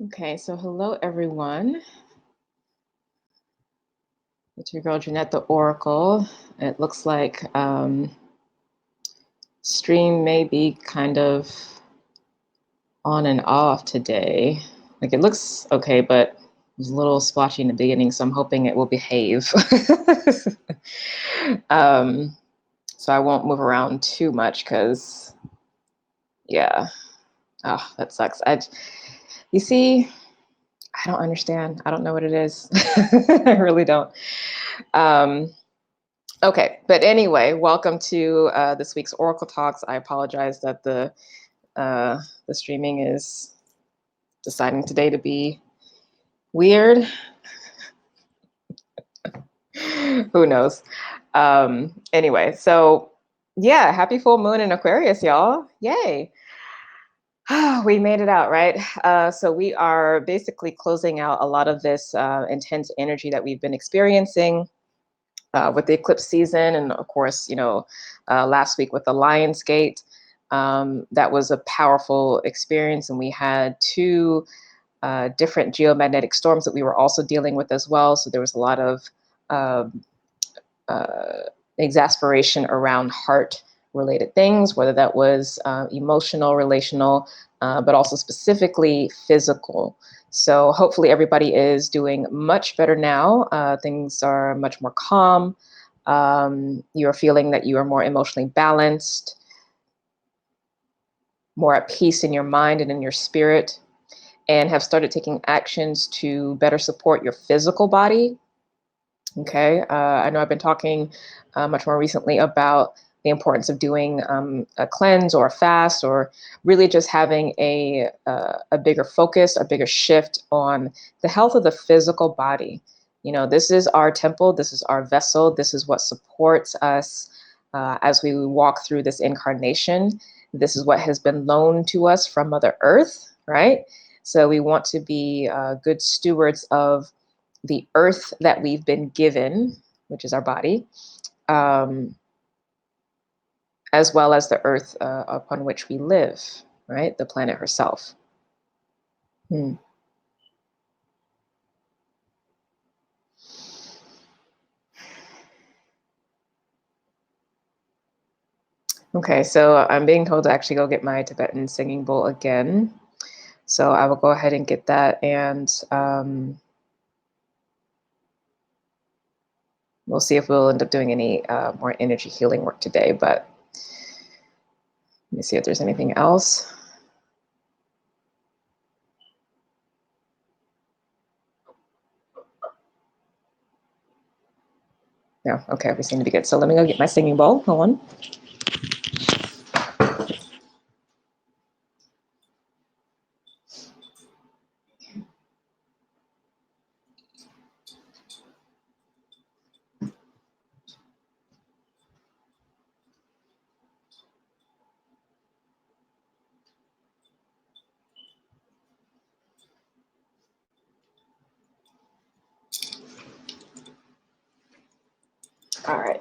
Okay, so hello everyone. It's your girl Jeanette the Oracle. It looks like stream may be kind of on and off today. Like it looks okay, but it was a little splotchy in the beginning, so I'm hoping it will behave. um, so I won't move around too much because, yeah, oh, that sucks. You see, I don't understand. I don't know what it is. I really don't. Um, Okay, but anyway, welcome to this week's Oracle Talks. I apologize that the streaming is deciding today to be weird. Who knows? Anyway, so yeah, happy full moon in Aquarius, y'all! Yay! We made it out, right? So we are basically closing out a lot of this intense energy that we've been experiencing with the eclipse season, and of course, last week with the Lion's Gate. That was a powerful experience, and we had two different geomagnetic storms that we were also dealing with as well. So there was a lot of um, exasperation around heart-related things, whether that was emotional, relational, but also specifically physical. So hopefully everybody is doing much better now. Things are much more calm. You're feeling that you are more emotionally balanced, more at peace in your mind and in your spirit, and have started taking actions to better support your physical body. Okay, I know I've been talking much more recently about the importance of doing a cleanse or a fast, or really just having a bigger focus, a bigger shift on the health of the physical body. You know, this is our temple, this is our vessel, this is what supports us as we walk through this incarnation. This is what has been loaned to us from Mother Earth, right? So we want to be good stewards of the earth that we've been given, which is our body, um, as well as the earth upon which we live, right? The planet herself. Hmm. Okay, so I'm being told to actually go get my Tibetan singing bowl again. So I will go ahead and get that, and we'll see if we'll end up doing any more energy healing work today. But let me see if there's anything else. No, okay, we seem to be good. So let me go get my singing bowl. Hold on. All right.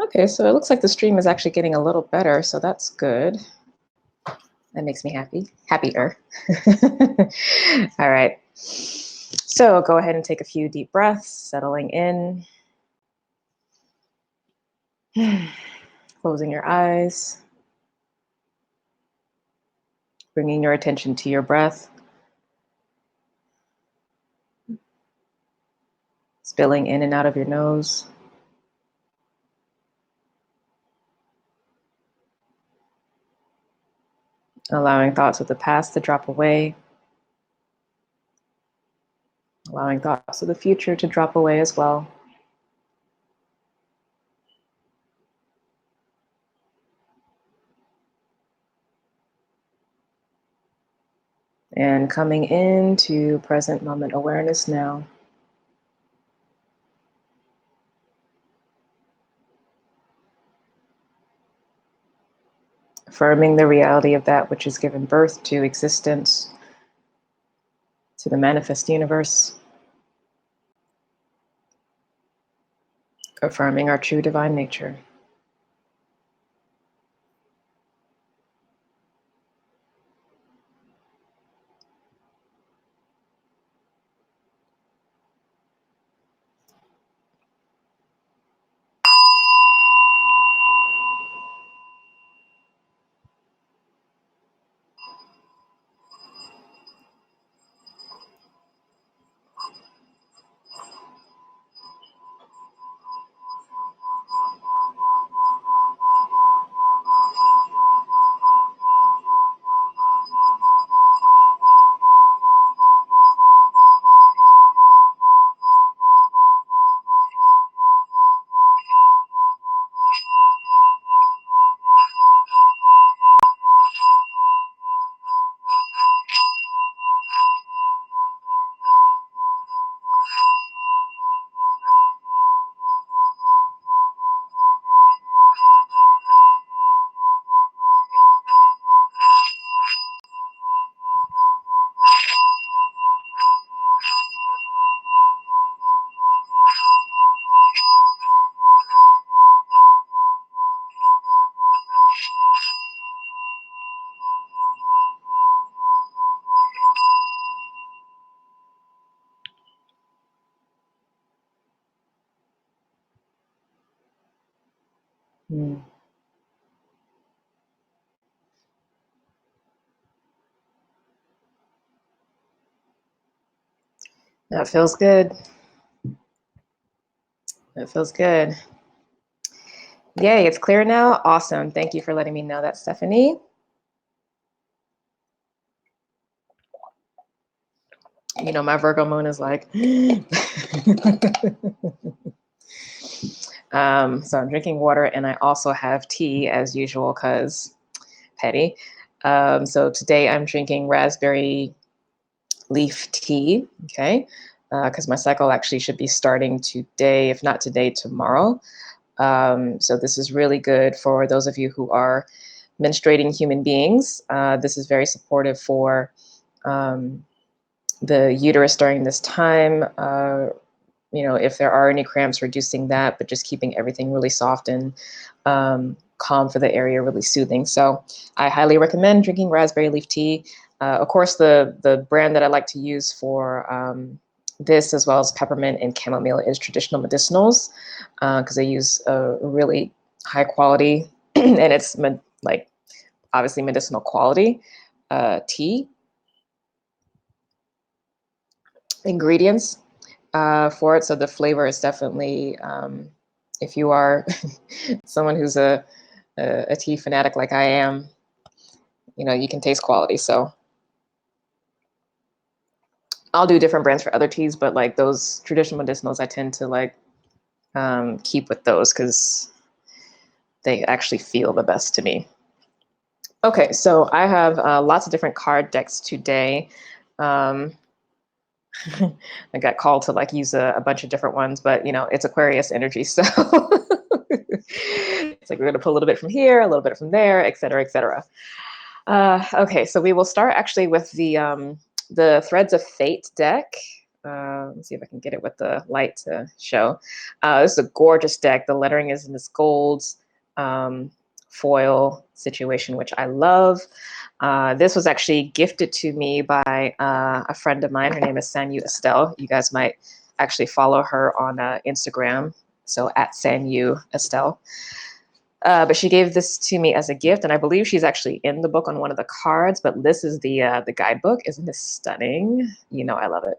Okay, so it looks like the stream is actually getting a little better, so that's good. That makes me happier. All right. So go ahead and take a few deep breaths, settling in. Closing your eyes. Bringing your attention to your breath. Spilling in and out of your nose. Allowing thoughts of the past to drop away. Allowing thoughts of the future to drop away as well. And coming into present moment awareness now. Affirming the reality of that which has given birth to existence, to the manifest universe. Affirming our true divine nature. Mm. That feels good. That feels good. Yay, it's clear now. Awesome. Thank you for letting me know that, Stephanie. You know, my Virgo moon is like, so I'm drinking water, and I also have tea as usual because petty. So today I'm drinking raspberry leaf tea, okay? Because my cycle actually should be starting today, if not today, tomorrow. So this is really good for those of you who are menstruating human beings. This is very supportive for the uterus during this time. You know, if there are any cramps, reducing that, but just keeping everything really soft and calm for the area, really soothing. So I highly recommend drinking raspberry leaf tea. Of course, the brand that I like to use for this, as well as peppermint and chamomile, is Traditional Medicinals, because they use a really high quality and it's like obviously medicinal quality tea ingredients for it. So the flavor is definitely, if you are someone who's a tea fanatic like I am, you know, you can taste quality. So I'll do different brands for other teas, but like those Traditional Medicinals, I tend to like keep with those because they actually feel the best to me. Okay, so I have lots of different card decks today. I got called to like use a bunch of different ones, but you know, it's Aquarius energy, so it's like we're gonna pull a little bit from here, a little bit from there, et cetera, et cetera. Okay, so we will start actually with the Threads of Fate deck. Let's see if I can get it with the light to show. This is a gorgeous deck. The lettering is in this gold foil situation, which I love. This was actually gifted to me by a friend of mine. Her name is Sanyu Estelle. You guys might actually follow her on Instagram. So at Sanyu Estelle. But she gave this to me as a gift, and I believe she's actually in the book on one of the cards. But this is the guidebook. Isn't this stunning? You know, I love it.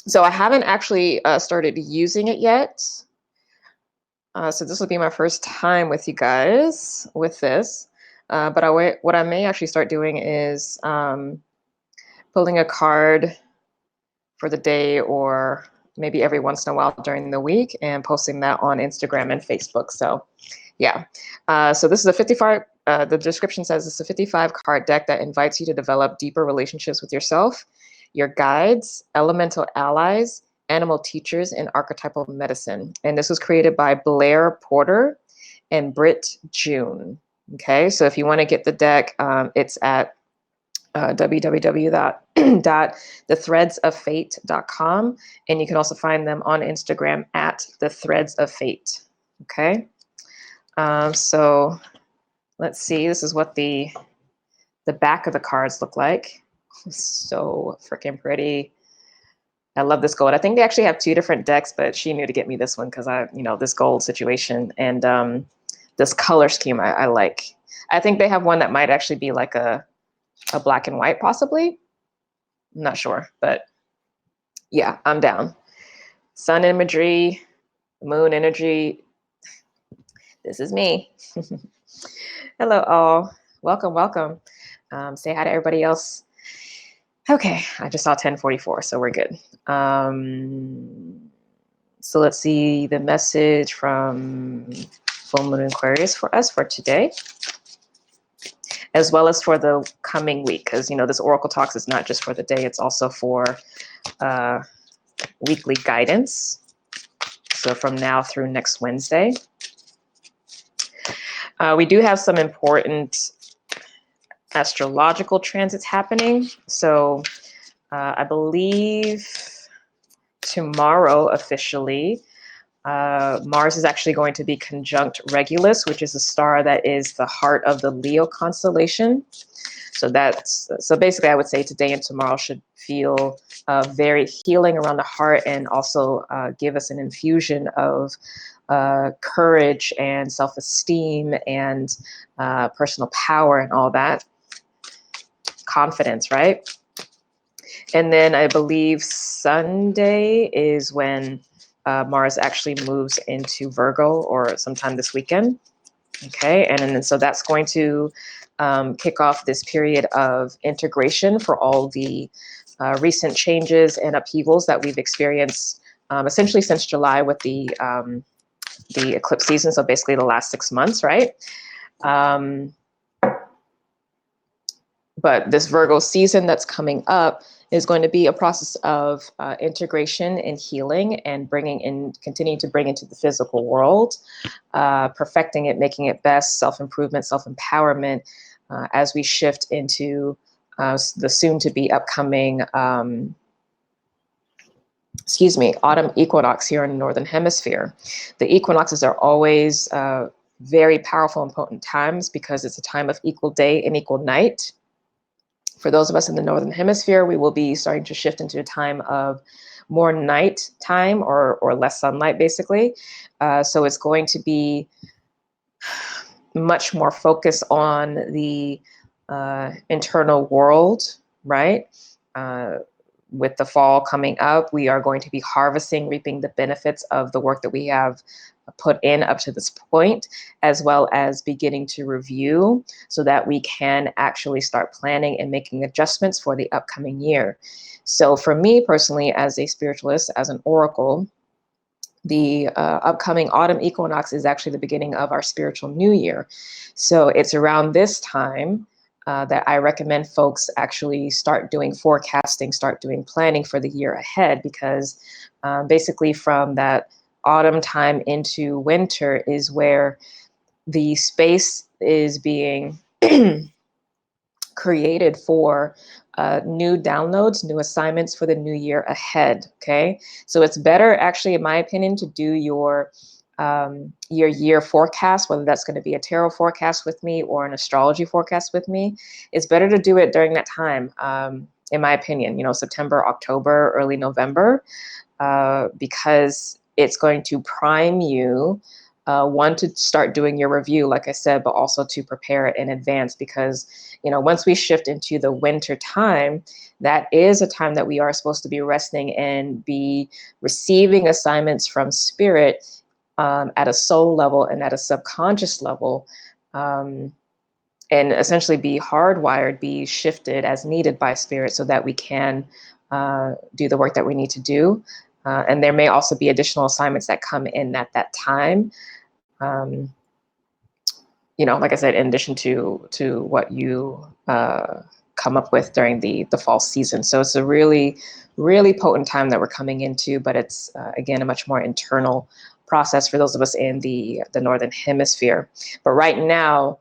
So I haven't actually started using it yet. So this will be my first time with you guys with this. But what I may actually start doing is pulling a card for the day, or maybe every once in a while during the week, and posting that on Instagram and Facebook. So yeah, so this is a 55, the description says it's a 55 card deck that invites you to develop deeper relationships with yourself, your guides, elemental allies, animal teachers, and archetypal medicine. And this was created by Blair Porter and Britt June. Okay, so if you want to get the deck, it's at www.thethreadsoffate.com, and you can also find them on Instagram at thethreadsoffate. Okay, so let's see. This is what the back of the cards look like. So freaking pretty. I love this gold. I think they actually have two different decks, but she knew to get me this one because this gold situation and this color scheme I like. I think they have one that might actually be like a black and white, possibly. I'm not sure, but yeah, I'm down. Sun imagery, moon energy. This is me. Hello, all. Welcome, welcome. Say hi to everybody else. Okay, I just saw 1044, so we're good. So let's see the message from Full Moon Aquarius for us for today, as well as for the coming week, because this Oracle Talks is not just for the day, it's also for weekly guidance. So from now through next Wednesday. We do have some important astrological transits happening. So I believe tomorrow officially, Mars is actually going to be conjunct Regulus, which is a star that is the heart of the Leo constellation. So basically I would say today and tomorrow should feel very healing around the heart, and also give us an infusion of courage and self-esteem and personal power and all that. Confidence, right? And then I believe Sunday is when Mars actually moves into Virgo, or sometime this weekend. Okay, and then so that's going to kick off this period of integration for all the recent changes and upheavals that we've experienced essentially since July with the eclipse season. So basically the last 6 months, right? But this Virgo season that's coming up is going to be a process of integration and healing, and continuing to bring into the physical world, perfecting it, making it best, self-improvement, self-empowerment, as we shift into the soon-to-be upcoming, autumn equinox here in the Northern Hemisphere. The equinoxes are always very powerful and potent times because it's a time of equal day and equal night. For those of us in the Northern Hemisphere, we will be starting to shift into a time of more night time, or less sunlight, basically. So it's going to be much more focused on the internal world, right? With the fall coming up, we are going to be harvesting, reaping the benefits of the work that we have put in up to this point, as well as beginning to review so that we can actually start planning and making adjustments for the upcoming year. So for me personally, as a spiritualist, as an oracle, the upcoming autumn equinox is actually the beginning of our spiritual new year. So it's around this time that I recommend folks actually start doing forecasting, start doing planning for the year ahead, because basically from that autumn time into winter is where the space is being created for new downloads, new assignments for the new year ahead. Okay, so it's better, actually, in my opinion, to do your year forecast, whether that's going to be a tarot forecast with me or an astrology forecast with me. It's better to do it during that time, in my opinion. September, October, early November, because it's going to prime you, one, to start doing your review, like I said, but also to prepare it in advance, because once we shift into the winter time, that is a time that we are supposed to be resting and be receiving assignments from spirit at a soul level and at a subconscious level, and essentially be hardwired, be shifted as needed by spirit so that we can do the work that we need to do. And there may also be additional assignments that come in at that time. Like I said, in addition to what you come up with during the fall season. So it's a really, really potent time that we're coming into, but it's, again, a much more internal process for those of us in the Northern Hemisphere. But right now,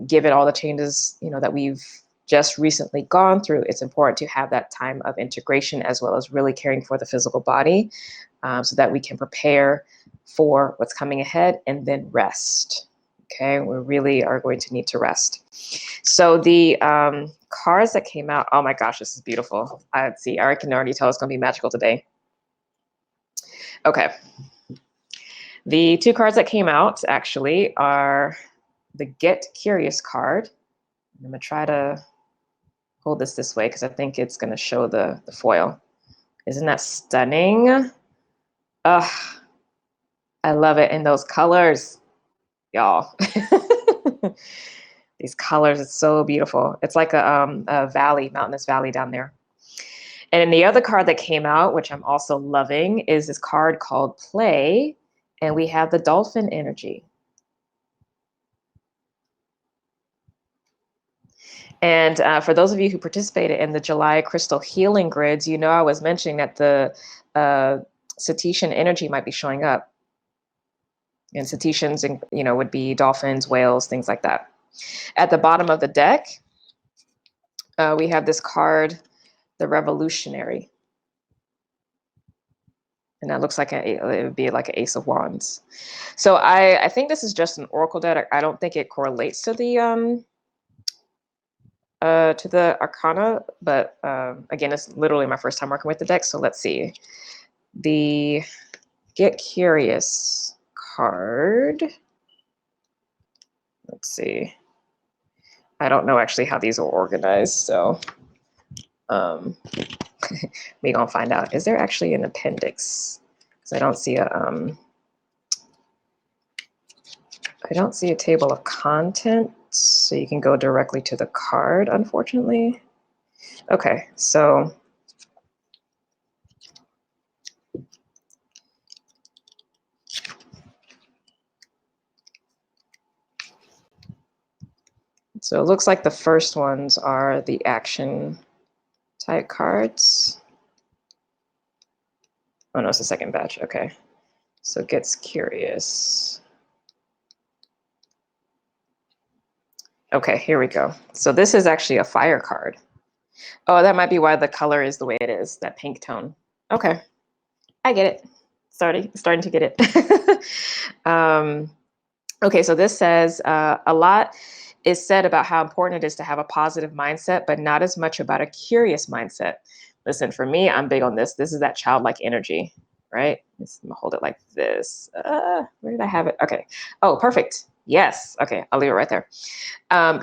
given all the changes, that we've just recently gone through, it's important to have that time of integration, as well as really caring for the physical body, so that we can prepare for what's coming ahead and then rest. Okay, we really are going to need to rest. So the cards that came out, oh my gosh, this is beautiful. I can already tell it's going to be magical today. Okay. The two cards that came out actually are the Get Curious card. I'm going to try to hold this way because I think it's going to show the foil. Isn't that stunning? Ugh, I love it in those colors, y'all. These colors, it's so beautiful. It's like a valley, mountainous valley down there. And then the other card that came out, which I'm also loving, is this card called Play, and we have the dolphin energy. And for those of you who participated in the July crystal healing grids, I was mentioning that the cetacean energy might be showing up. And cetaceans, would be dolphins, whales, things like that. At the bottom of the deck, we have this card, the Revolutionary. And that looks like it would be like an Ace of Wands. So I think this is just an oracle deck. I don't think it correlates to the Arcana, but again, it's literally my first time working with the deck. So let's see. The Get Curious card. Let's see. I don't know actually how these are organized, so we gonna find out. Is there actually an appendix? Because I don't see a table of contents, so you can go directly to the card, unfortunately. Okay, so it looks like the first ones are the action type cards. Oh no, it's the second batch. Okay, so gets curious. Okay, here we go. So this is actually a fire card. Oh, that might be why the color is the way it is, that pink tone. Okay, I get it. Starting to get it. Okay, so this says a lot is said about how important it is to have a positive mindset, but not as much about a curious mindset. Listen, for me, I'm big on this. This is that childlike energy, right? I'm gonna hold it like this. Where did I have it? Okay. Oh, perfect. Yes. Okay, I'll leave it right there.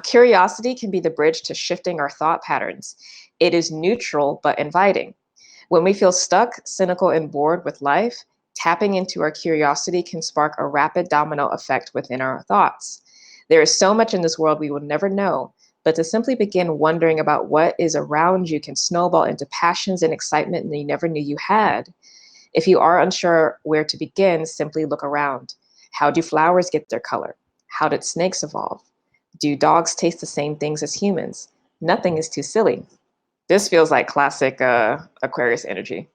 Curiosity can be the bridge to shifting our thought patterns. It is neutral but inviting. When we feel stuck, cynical, and bored with life, tapping into our curiosity can spark a rapid domino effect within our thoughts. There is so much in this world we will never know, but to simply begin wondering about what is around you can snowball into passions and excitement that you never knew you had. If you are unsure where to begin, simply look around. How do flowers get their color? How did snakes evolve? Do dogs taste the same things as humans? Nothing is too silly. This feels like classic Aquarius energy.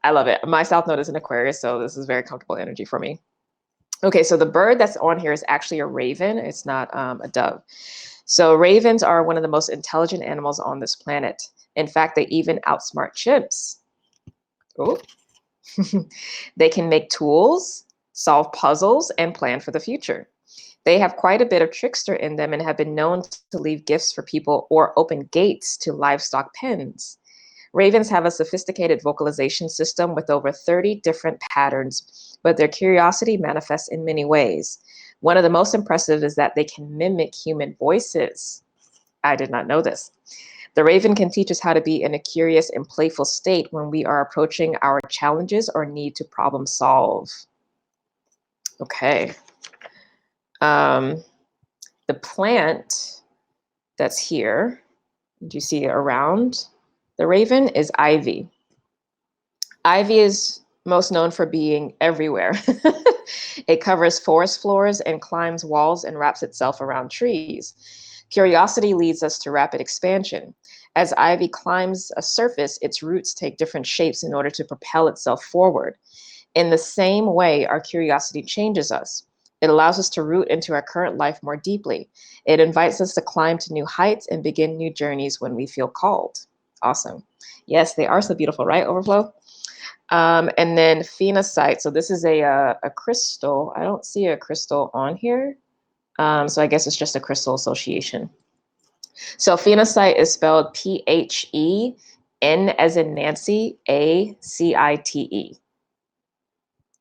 I love it. My South Node is an Aquarius, so this is very comfortable energy for me. Okay, so the bird that's on here is actually a raven. It's not a dove. So ravens are one of the most intelligent animals on this planet. In fact, they even outsmart chimps. Oh. They can make tools, solve puzzles, and plan for the future. They have quite a bit of trickster in them and have been known to leave gifts for people or open gates to livestock pens. Ravens have a sophisticated vocalization system with over 30 different patterns, but their curiosity manifests in many ways. One of the most impressive is that they can mimic human voices. I did not know this. The raven can teach us how to be in a curious and playful state when we are approaching our challenges or need to problem solve. Okay. The plant that's here, do you see around the raven, is ivy. Ivy is most known for being everywhere. It covers forest floors and climbs walls and wraps itself around trees. Curiosity leads us to rapid expansion. As ivy climbs a surface, its roots take different shapes in order to propel itself forward. In the same way, our curiosity changes us. It allows us to root into our current life more deeply. It invites us to climb to new heights and begin new journeys when we feel called. Awesome. Yes, they are so beautiful, right, Overflow? And then phenocite. So this is a crystal. I don't see a crystal on here. So I guess it's just a crystal association. So phenocite is spelled Phen as in Nancy, Acite.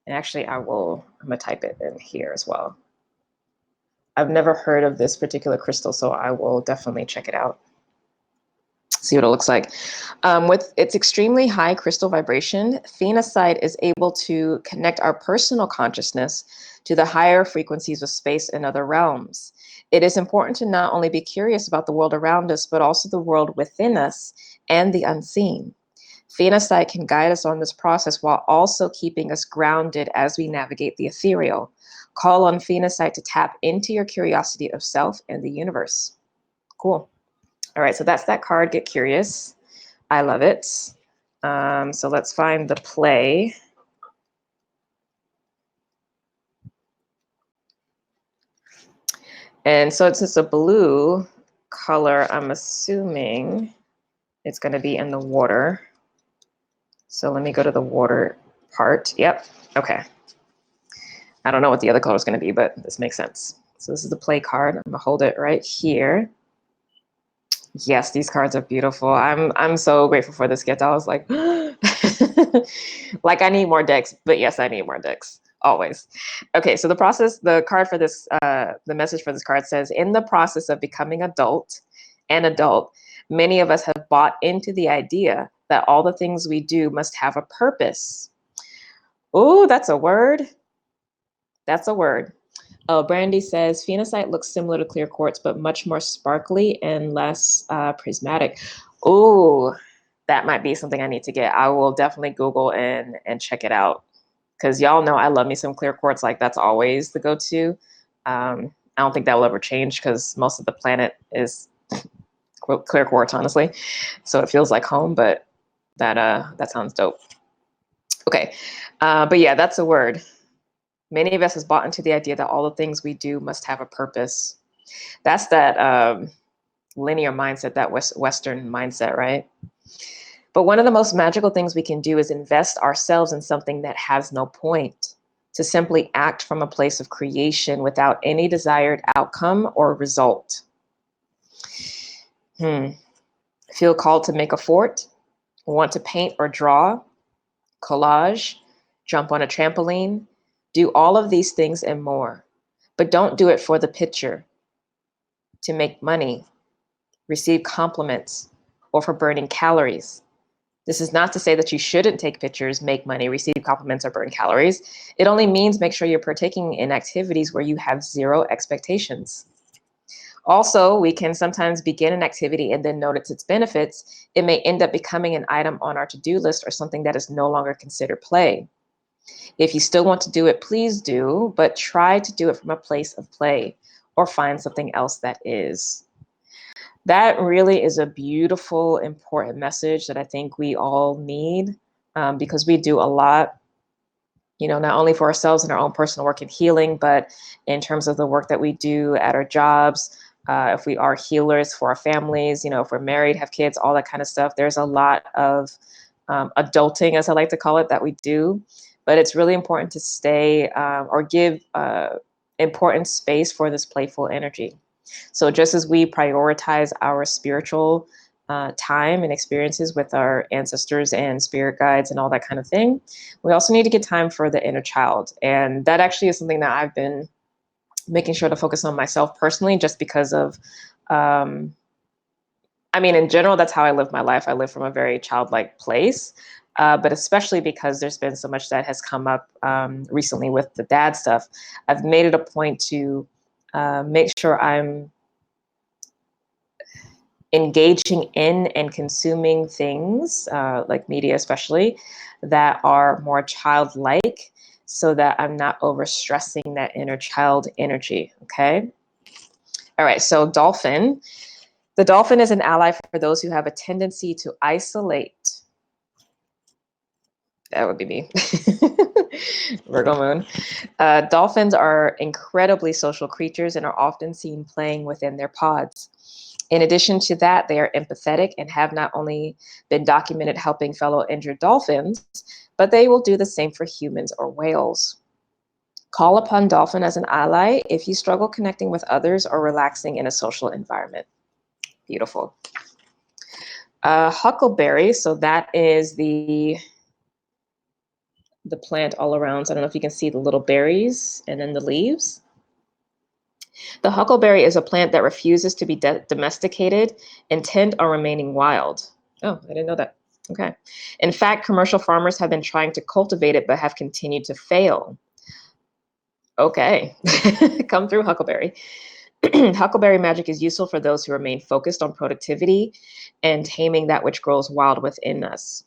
And actually, I'm gonna type it in here as well. I've never heard of this particular crystal, so I will definitely check it out. See what it looks like. With its extremely high crystal vibration, phenocite is able to connect our personal consciousness to the higher frequencies of space and other realms. It is important to not only be curious about the world around us, but also the world within us and the unseen. Phenocite can guide us on this process while also keeping us grounded as we navigate the ethereal. Call on phenocite to tap into your curiosity of self and the universe. Cool. All right, so that's that card, Get Curious. I love it. So let's find the play. And so it's just a blue color, I'm assuming it's going to be in the water. So let me go to the water part. Yep. Okay. I don't know what the other color is going to be, but this makes sense. So this is the play card. I'm going to hold it right here. Yes, these cards are beautiful. I'm so grateful for this gift. I was like, like I need more decks, but yes, I need more decks. Always. Okay, so the card for this, the message for this card says, in the process of becoming an adult, many of us have bought into the idea that all the things we do must have a purpose. Oh, that's a word. That's a word. Oh, Brandy says, phenocite looks similar to clear quartz, but much more sparkly and less prismatic. Oh, that might be something I need to get. I will definitely Google and check it out. Because y'all know I love me some clear quartz. Like, that's always the go-to. I don't think that will ever change because most of the planet is clear quartz, honestly. So it feels like home, but that sounds dope. Okay, but yeah, that's a word. Many of us has bought into the idea that all the things we do must have a purpose. That's that linear mindset, that Western mindset, right? But one of the most magical things we can do is invest ourselves in something that has no point, to simply act from a place of creation without any desired outcome or result. Feel called to make a fort, want to paint or draw, collage, jump on a trampoline, do all of these things and more. But don't do it for the picture, to make money, receive compliments, or for burning calories. This is not to say that you shouldn't take pictures, make money, receive compliments, or burn calories. It only means make sure you're partaking in activities where you have zero expectations. Also, we can sometimes begin an activity and then notice its benefits. It may end up becoming an item on our to-do list or something that is no longer considered play. If you still want to do it, please do, but try to do it from a place of play or find something else that is. That really is a beautiful, important message that I think we all need, because we do a lot, not only for ourselves and our own personal work and healing, but in terms of the work that we do at our jobs. If we are healers for our families, if we're married, have kids, all that kind of stuff, there's a lot of adulting, as I like to call it, that we do. But it's really important to stay or give important space for this playful energy. So just as we prioritize our spiritual time and experiences with our ancestors and spirit guides and all that kind of thing, we also need to get time for the inner child. And that actually is something that I've been making sure to focus on myself personally, just because of, in general, that's how I live my life. I live from a very childlike place. But especially because there's been so much that has come up recently with the dad stuff, I've made it a point to make sure I'm engaging in and consuming things, like media especially, that are more childlike, so that I'm not overstressing that inner child energy, okay? All right, so dolphin. The dolphin is an ally for those who have a tendency to isolate. That would be me. Virgo moon. Dolphins are incredibly social creatures and are often seen playing within their pods. In addition to that, they are empathetic and have not only been documented helping fellow injured dolphins, but they will do the same for humans or whales. Call upon dolphin as an ally if you struggle connecting with others or relaxing in a social environment. Beautiful. Huckleberry, so that is the plant all around. So I don't know if you can see the little berries and then the leaves. The huckleberry is a plant that refuses to be domesticated, intent on remaining wild. Oh, I didn't know that. Okay. In fact, commercial farmers have been trying to cultivate it, but have continued to fail. Okay. Come through, huckleberry. Huckleberry magic is useful for those who remain focused on productivity and taming that which grows wild within us.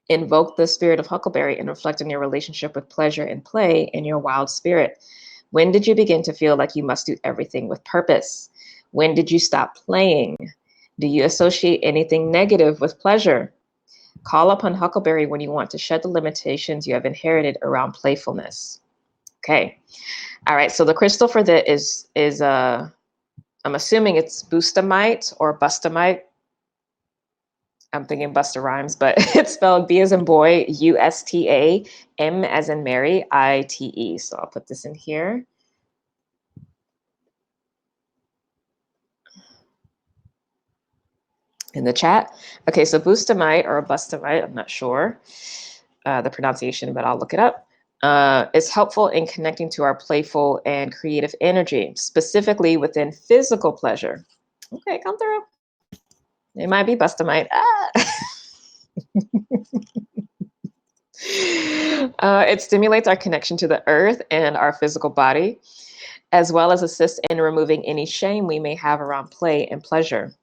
Invoke the spirit of huckleberry and reflect on your relationship with pleasure and play in your wild spirit. When did you begin to feel like you must do everything with purpose? When did you stop playing? Do you associate anything negative with pleasure? Call upon huckleberry when you want to shed the limitations you have inherited around playfulness. Okay. All right. So the crystal for this is I'm assuming it's bustamite or bustamite. I'm thinking Busta Rhymes, but it's spelled B as in boy, U-S-T-A, M as in Mary, I-T-E. So I'll put this in here. In the chat. Okay, so bustamite or bustamite, I'm not sure the pronunciation, but I'll look it up. It's helpful in connecting to our playful and creative energy, specifically within physical pleasure. Okay, come through. It might be bustamite. Ah. It stimulates our connection to the earth and our physical body, as well as assists in removing any shame we may have around play and pleasure.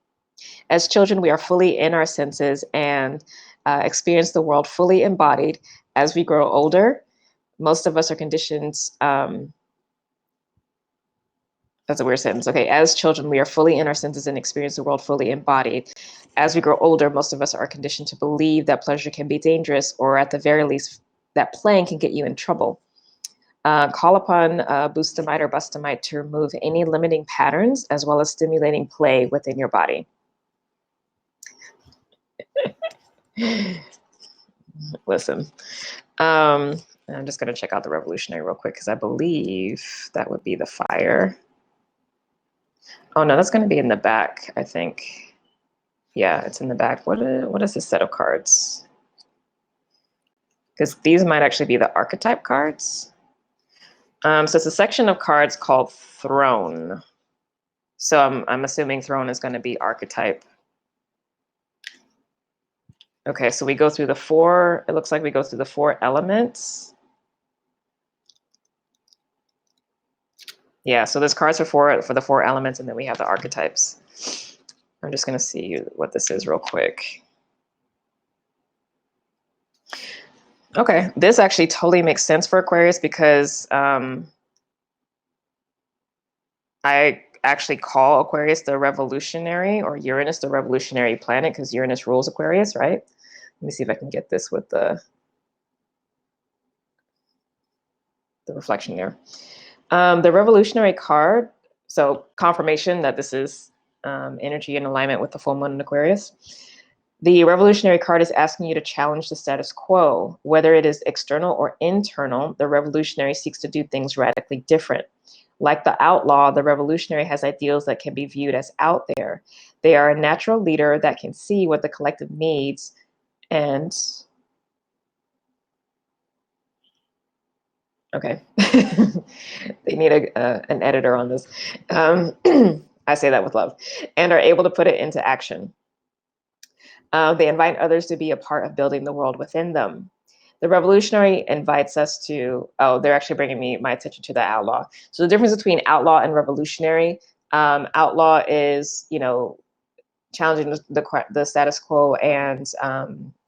As children, we are fully in our senses and experience the world fully embodied. As we grow older, most of us are conditioned. That's a weird sentence. Okay, as children, we are fully in our senses and experience the world fully embodied. As we grow older, most of us are conditioned to believe that pleasure can be dangerous, or at the very least, that playing can get you in trouble. Call upon Boostamite or Bustamite to remove any limiting patterns as well as stimulating play within your body. Listen, I'm just going to check out the revolutionary real quick because I believe that would be the fire. Oh no, that's going to be in the back, I think. Yeah, it's in the back. What is this set of cards? Because these might actually be the archetype cards. So it's a section of cards called Throne. So I'm assuming Throne is going to be archetype. Okay, so we go through the four. It looks like we go through the four elements. Yeah, so there's cards for the four elements, and then we have the archetypes. I'm just going to see what this is real quick. Okay, this actually totally makes sense for Aquarius because I actually call Aquarius the revolutionary, or Uranus the revolutionary planet, because Uranus rules Aquarius, right? Let me see if I can get this with the reflection there. The revolutionary card, so confirmation that this is energy in alignment with the full moon in Aquarius. The revolutionary card is asking you to challenge the status quo. Whether it is external or internal, the revolutionary seeks to do things radically different. Like the outlaw, the revolutionary has ideals that can be viewed as out there. They are a natural leader that can see what the collective needs and okay. They need an editor on this. I say that with love, and are able to put it into action. They invite others to be a part of building the world within them. The revolutionary invites us to, oh, they're actually bringing my attention to the outlaw. So the difference between outlaw and revolutionary, outlaw is, challenging the status quo and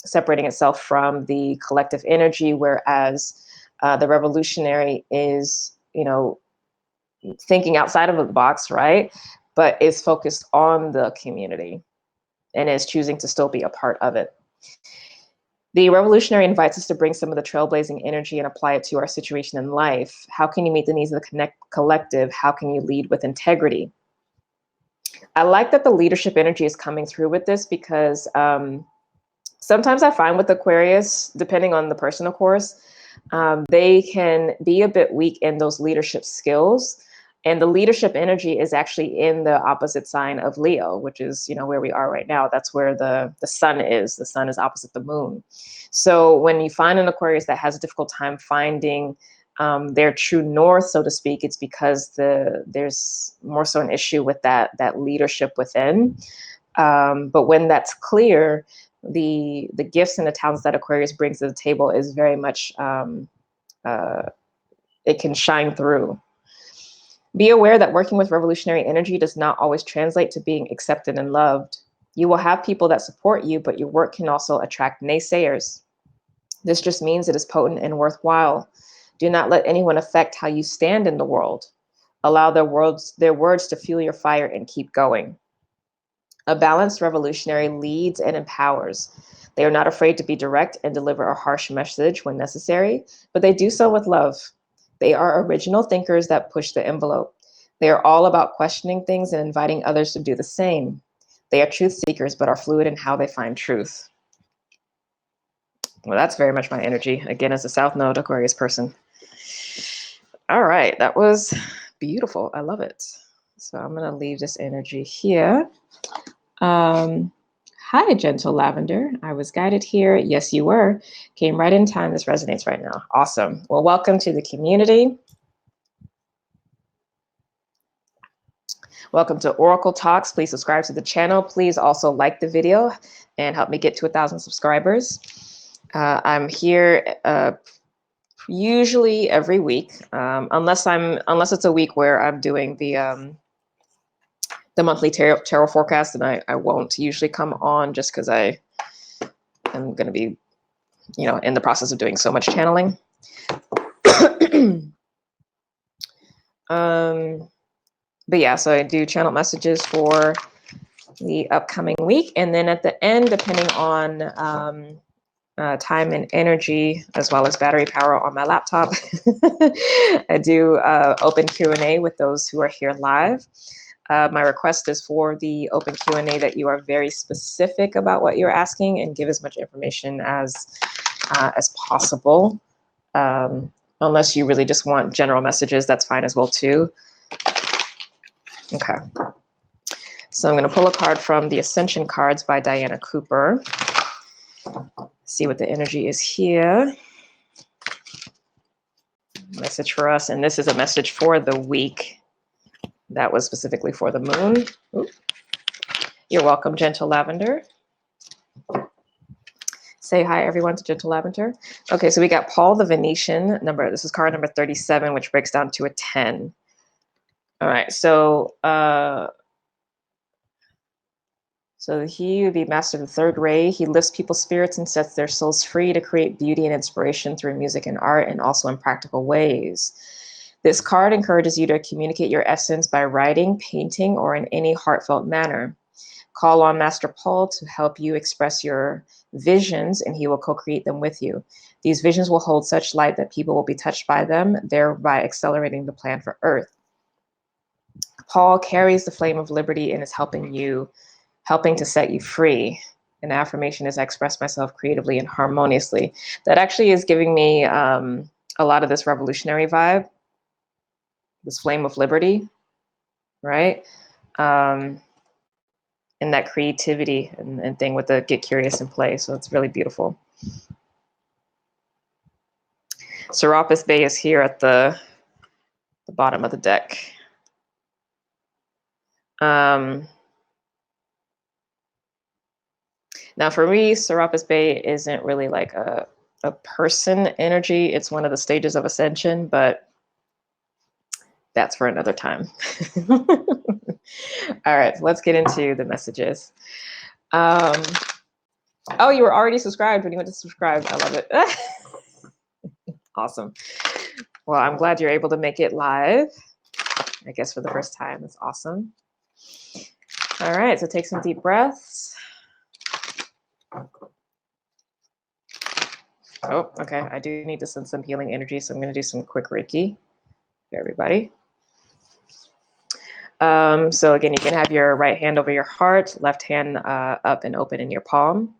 separating itself from the collective energy, whereas the revolutionary is, thinking outside of the box, right? But is focused on the community and is choosing to still be a part of it. The revolutionary invites us to bring some of the trailblazing energy and apply it to our situation in life. How can you meet the needs of the collective? How can you lead with integrity? I like that the leadership energy is coming through with this because sometimes I find with Aquarius, depending on the person, of course, they can be a bit weak in those leadership skills. And the leadership energy is actually in the opposite sign of Leo, which is, where we are right now. That's where the sun is. The sun is opposite the moon. So when you find an Aquarius that has a difficult time finding their true north, so to speak, it's because there's more so an issue with that leadership within. But when that's clear, the gifts and the talents that Aquarius brings to the table is very much it can shine through. Be aware that working with revolutionary energy does not always translate to being accepted and loved. You will have people that support you, but your work can also attract naysayers. This just means it is potent and worthwhile. Do not let anyone affect how you stand in the world. Allow their words to fuel your fire and keep going. A balanced revolutionary leads and empowers. They are not afraid to be direct and deliver a harsh message when necessary, but they do so with love. They are original thinkers that push the envelope. They are all about questioning things and inviting others to do the same. They are truth seekers, but are fluid in how they find truth. Well, that's very much my energy, again, as a South Node Aquarius person. All right, that was beautiful. I love it. So I'm going to leave this energy here. Hi, gentle lavender. I was guided here. Yes, you were. Came right in time. This resonates right now. Awesome. Well, welcome to the community. Welcome to Oracle Talks. Please subscribe to the channel. Please also like the video and help me get to 1,000 subscribers. I'm here usually every week, unless it's a week where I'm doing the monthly tarot forecast, and I won't usually come on just because I am going to be, in the process of doing so much channeling. But yeah, so I do channel messages for the upcoming week, and then at the end, depending on time and energy, as well as battery power on my laptop, I do open Q&A with those who are here live. My request is for the open Q&A that you are very specific about what you're asking and give as much information as possible. Unless you really just want general messages, that's fine as well too. Okay. So I'm going to pull a card from the Ascension cards by Diana Cooper. See what the energy is here. Message for us, and this is a message for the week. That was specifically for the moon. Ooh. You're welcome, Gentle Lavender. Say hi, everyone, to Gentle Lavender. Okay, so we got Paul the Venetian number. This is card number 37, which breaks down to a 10. All right, so he would be master of the third ray. He lifts people's spirits and sets their souls free to create beauty and inspiration through music and art, and also in practical ways. This card encourages you to communicate your essence by writing, painting, or in any heartfelt manner. Call on Master Paul to help you express your visions, and he will co-create them with you. These visions will hold such light that people will be touched by them, thereby accelerating the plan for Earth. Paul carries the flame of liberty and is helping to set you free. An affirmation is I express myself creatively and harmoniously. That actually is giving me a lot of this revolutionary vibe, this flame of liberty, right? And that creativity and thing with the get curious and play. So it's really beautiful. Serapis Bay is here at the bottom of the deck. Now for me, Serapis Bay isn't really like a person energy. It's one of the stages of ascension, but that's for another time. All right, let's get into the messages. Oh, you were already subscribed when you went to subscribe. I love it. Awesome. Well, I'm glad you're able to make it live, I guess for the first time. That's awesome. All right, so take some deep breaths. Oh, okay. I do need to send some healing energy, so I'm going to do some quick Reiki for everybody. So again, you can have your right hand over your heart, left hand up and open in your palm.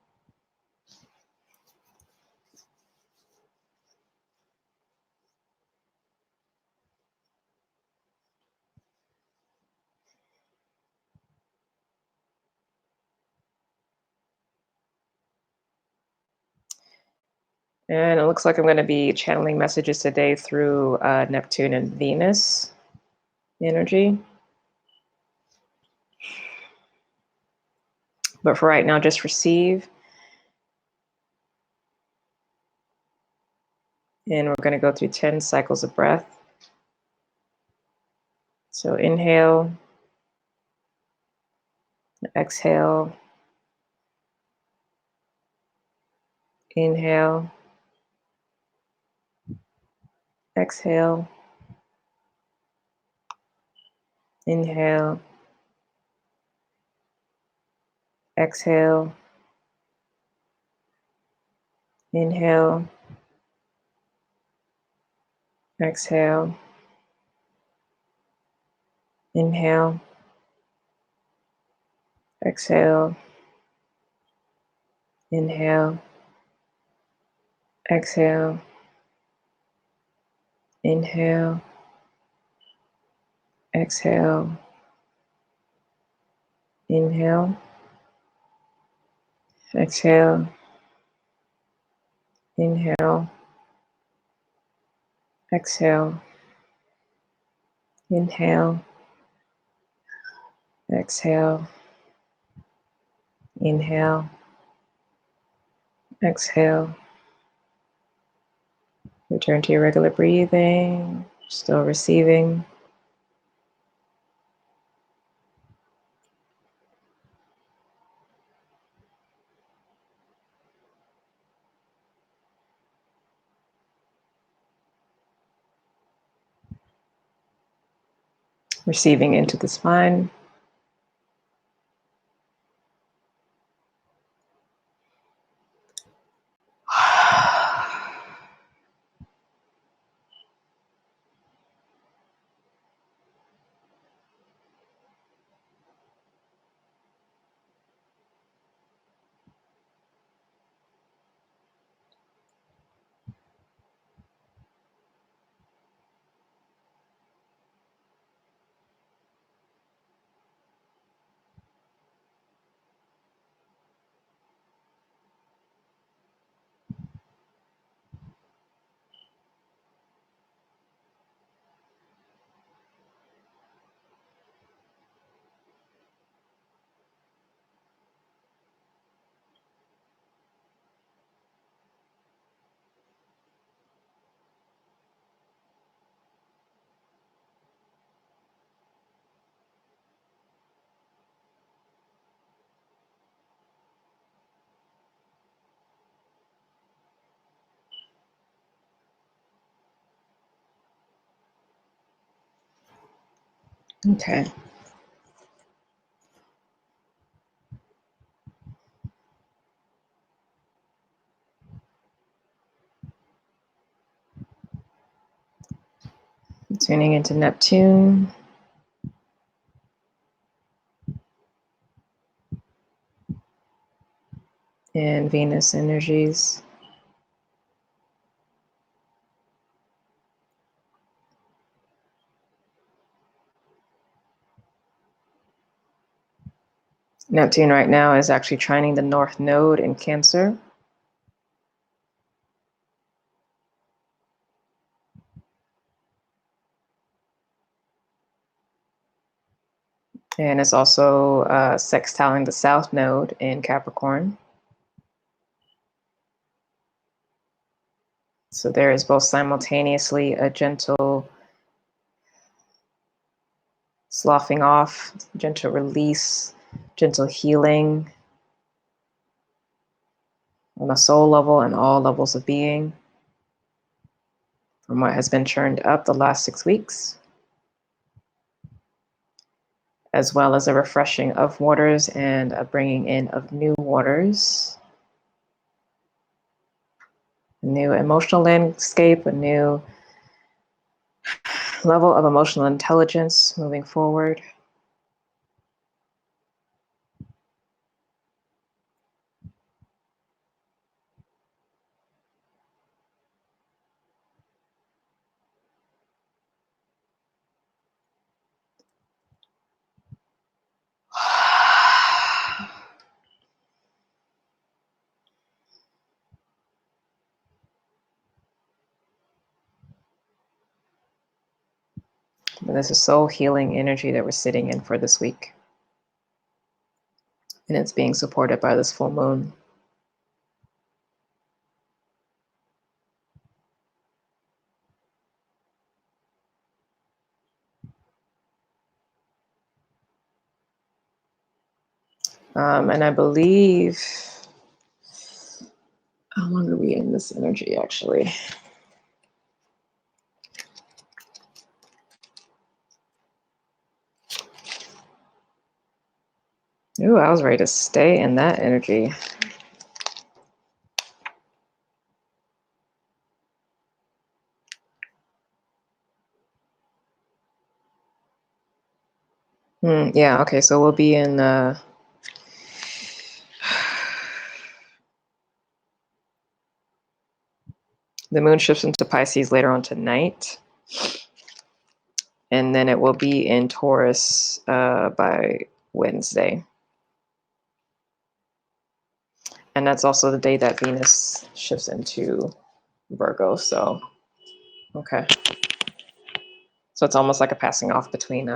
And it looks like I'm going to be channeling messages today through Neptune and Venus energy. But for right now, just receive. And we're going to go through 10 cycles of breath. So inhale, exhale, inhale, exhale, inhale, exhale, inhale, exhale, inhale, exhale, inhale, exhale, inhale, exhale, inhale, Exhale. Inhale. Exhale. Inhale. Exhale. Inhale. Exhale. Return to your regular breathing. Still receiving. Receiving into the spine. Okay. Tuning into Neptune. And Venus energies. Neptune right now is actually trining the North Node in Cancer. And it's also sextiling the South Node in Capricorn. So there is both simultaneously a gentle sloughing off, gentle release, gentle healing on a soul level and all levels of being from what has been churned up the last 6 weeks, as well as a refreshing of waters and a bringing in of new waters, a new emotional landscape, a new level of emotional intelligence moving forward. And this is soul healing energy that we're sitting in for this week. And it's being supported by this full moon. And I believe, how long are we in this energy actually? Ooh, I was ready to stay in that energy. Yeah, okay, so we'll be in the moon shifts into Pisces later on tonight. And then it will be in Taurus by Wednesday. And that's also the day that Venus shifts into Virgo. So, okay. So it's almost like a passing off between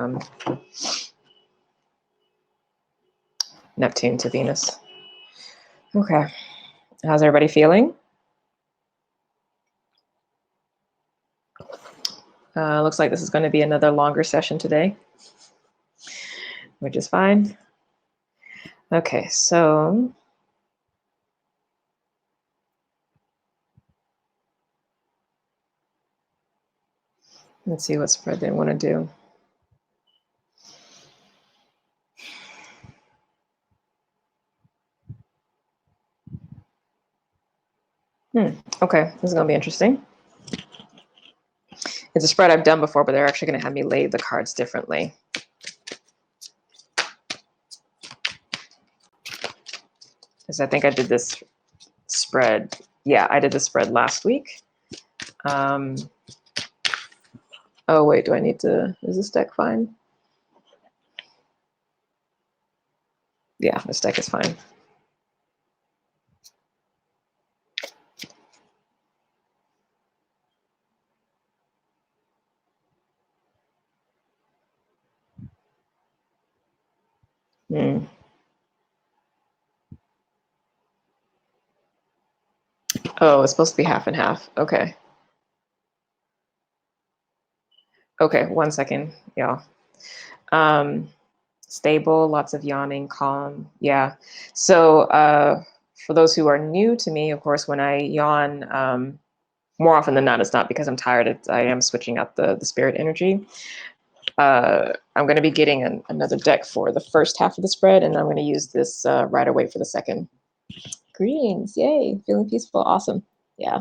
Neptune to Venus. Okay. How's everybody feeling? Looks like this is going to be another longer session today, which is fine. Okay, so let's see what spread they want to do. Okay, this is going to be interesting. It's a spread I've done before, but they're actually going to have me lay the cards differently. Because I think I did this spread. Yeah, I did this spread last week. Oh, wait, do I need to, is this deck fine? Yeah, this deck is fine. Oh, it's supposed to be half and half. Okay. Okay, 1 second, y'all. Stable, lots of yawning, calm. Yeah. So for those who are new to me, of course, when I yawn, more often than not, it's not because I'm tired. I am switching up the spirit energy. I'm going to be getting another deck for the first half of the spread, and I'm going to use this right away for the second. Greetings. Yay. Feeling peaceful. Awesome. Yeah.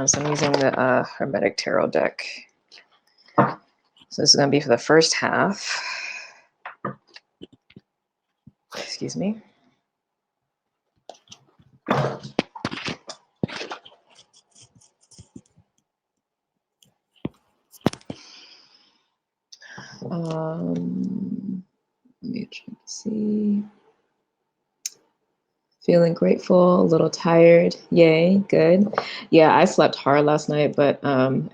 So I'm using the Hermetic Tarot deck. So this is going to be for the first half. Excuse me. Let me check to see. Feeling grateful, a little tired. Yay, good. Yeah, I slept hard last night, but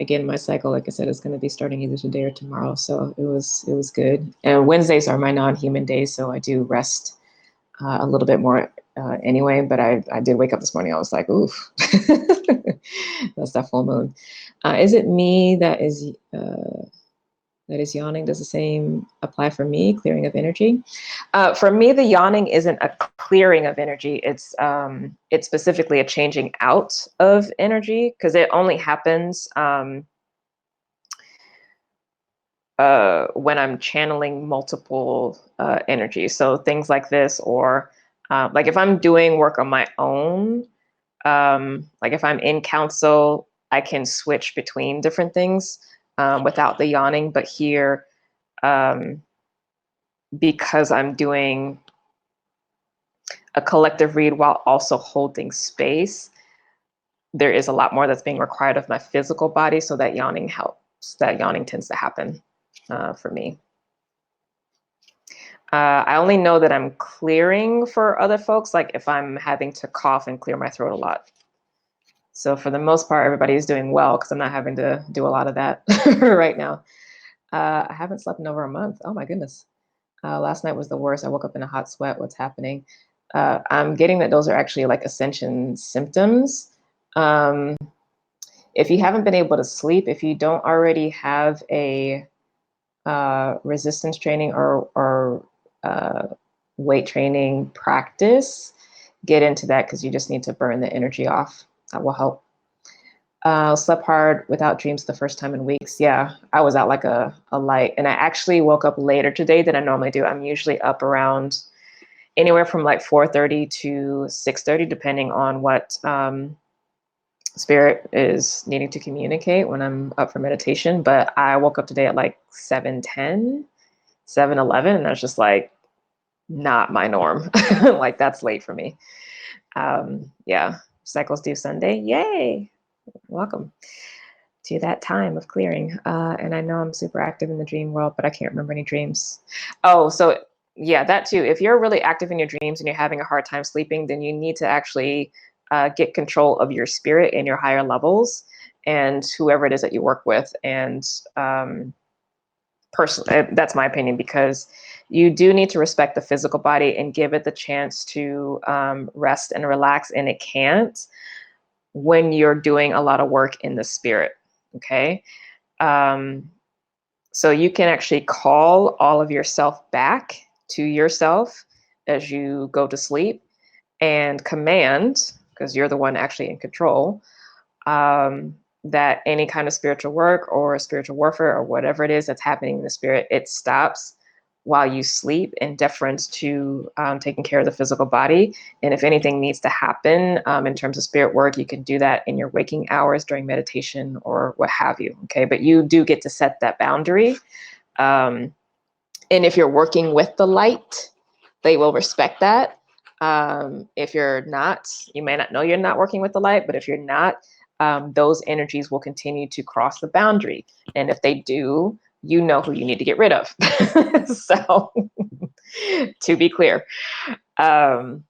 again, my cycle, like I said, is going to be starting either today or tomorrow, so it was good. And Wednesdays are my non-human days, so I do rest a little bit more anyway. But I did wake up this morning. I was like, oof, that's that full moon. Is it me that is yawning? Does the same apply for me? Clearing of energy. For me, the yawning isn't a clearing of energy. It's specifically a changing out of energy, because it only happens when I'm channeling multiple energies. So things like this, or like if I'm doing work on my own, like if I'm in council, I can switch between different things without the yawning. But here, because I'm doing a collective read while also holding space, there is a lot more that's being required of my physical body. So that yawning helps. That yawning tends to happen for me. I only know that I'm clearing for other folks, like if I'm having to cough and clear my throat a lot. So for the most part, everybody's doing well because I'm not having to do a lot of that right now. I haven't slept in over a month. Oh my goodness. Last night was the worst. I woke up in a hot sweat. What's happening? I'm getting that those are actually like ascension symptoms. If you haven't been able to sleep, if you don't already have a resistance training or weight training practice, get into that, because you just need to burn the energy off. That will help. Slept hard without dreams the first time in weeks. Yeah, I was out like a light, and I actually woke up later today than I normally do. I'm usually up around anywhere from like 4:30 to 6:30, depending on what Spirit is needing to communicate when I'm up for meditation, but I woke up today at like 7:10, 7:11, and that's just like not my norm. Like that's late for me. Yeah, cycles due Sunday. Yay! Welcome to that time of clearing. And I know I'm super active in the dream world, but I can't remember any dreams. Oh, so yeah, that too. If you're really active in your dreams and you're having a hard time sleeping, then you need to actually get control of your spirit and your higher levels and whoever it is that you work with. And personally, that's my opinion, because you do need to respect the physical body and give it the chance to rest and relax, and it can't when you're doing a lot of work in the spirit. Okay. So you can actually call all of yourself back to yourself as you go to sleep and command, because you're the one actually in control, that any kind of spiritual work or spiritual warfare or whatever it is that's happening in the spirit, it stops while you sleep, in deference to taking care of the physical body. And if anything needs to happen in terms of spirit work, you can do that in your waking hours during meditation or what have you. Okay, but you do get to set that boundary. And if you're working with the light, they will respect that. If you're not, you may not know you're not working with the light, but if you're not, those energies will continue to cross the boundary. And if they do, you know who you need to get rid of. So to be clear, I'm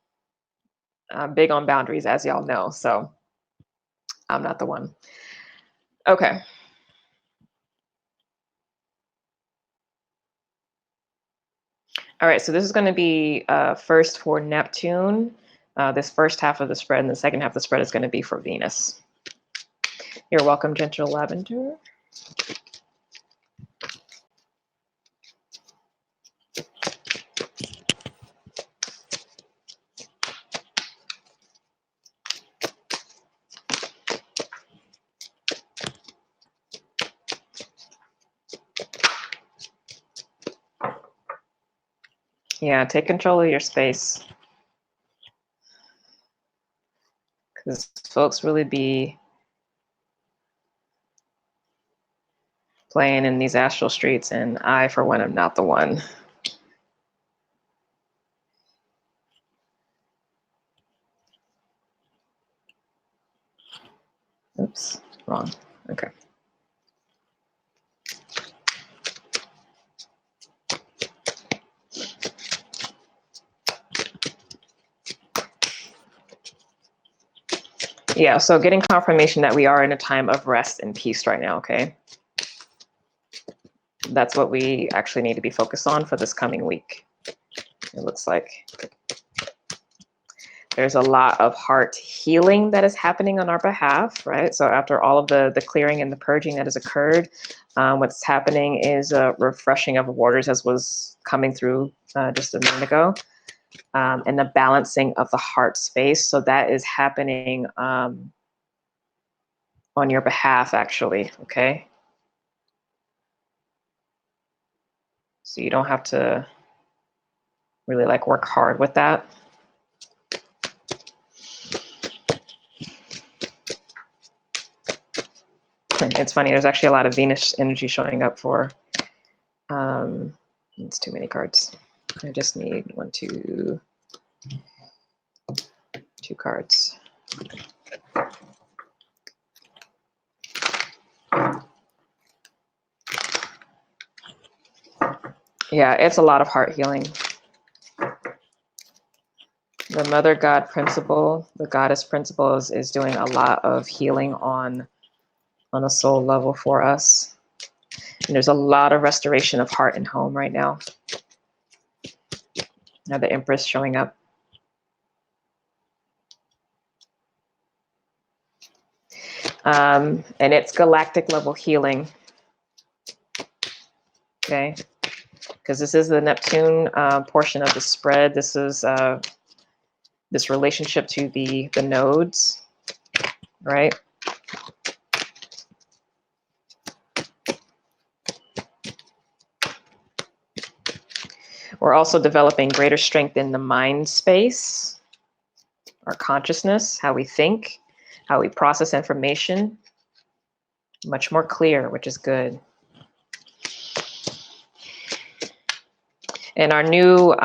big on boundaries, as y'all know, so I'm not the one. Okay. All right, so this is going to be first for Neptune, this first half of the spread, and the second half of the spread is going to be for Venus. You're welcome, Gentle Lavender. Yeah, take control of your space, because folks really be playing in these astral streets, and I, for one, am not the one. Oops, wrong. Okay. Yeah, so getting confirmation that we are in a time of rest and peace right now, okay? That's what we actually need to be focused on for this coming week. It looks like there's a lot of heart healing that is happening on our behalf, right? So after all of the clearing and the purging that has occurred, what's happening is a refreshing of waters, as was coming through just a minute ago, and the balancing of the heart space. So that is happening on your behalf, actually, okay? So you don't have to really like work hard with that. It's funny, there's actually a lot of Venus energy showing up for, it's too many cards. I just need two cards. Yeah, it's a lot of heart healing. The Mother God principle, the Goddess principle is doing a lot of healing on a soul level for us. And there's a lot of restoration of heart and home right now. Now the Empress showing up. And it's galactic level healing. Okay, because this is the Neptune portion of the spread. This is this relationship to the nodes, right? We're also developing greater strength in the mind space, our consciousness, how we think. how we process information, much more clear, which is good. And our new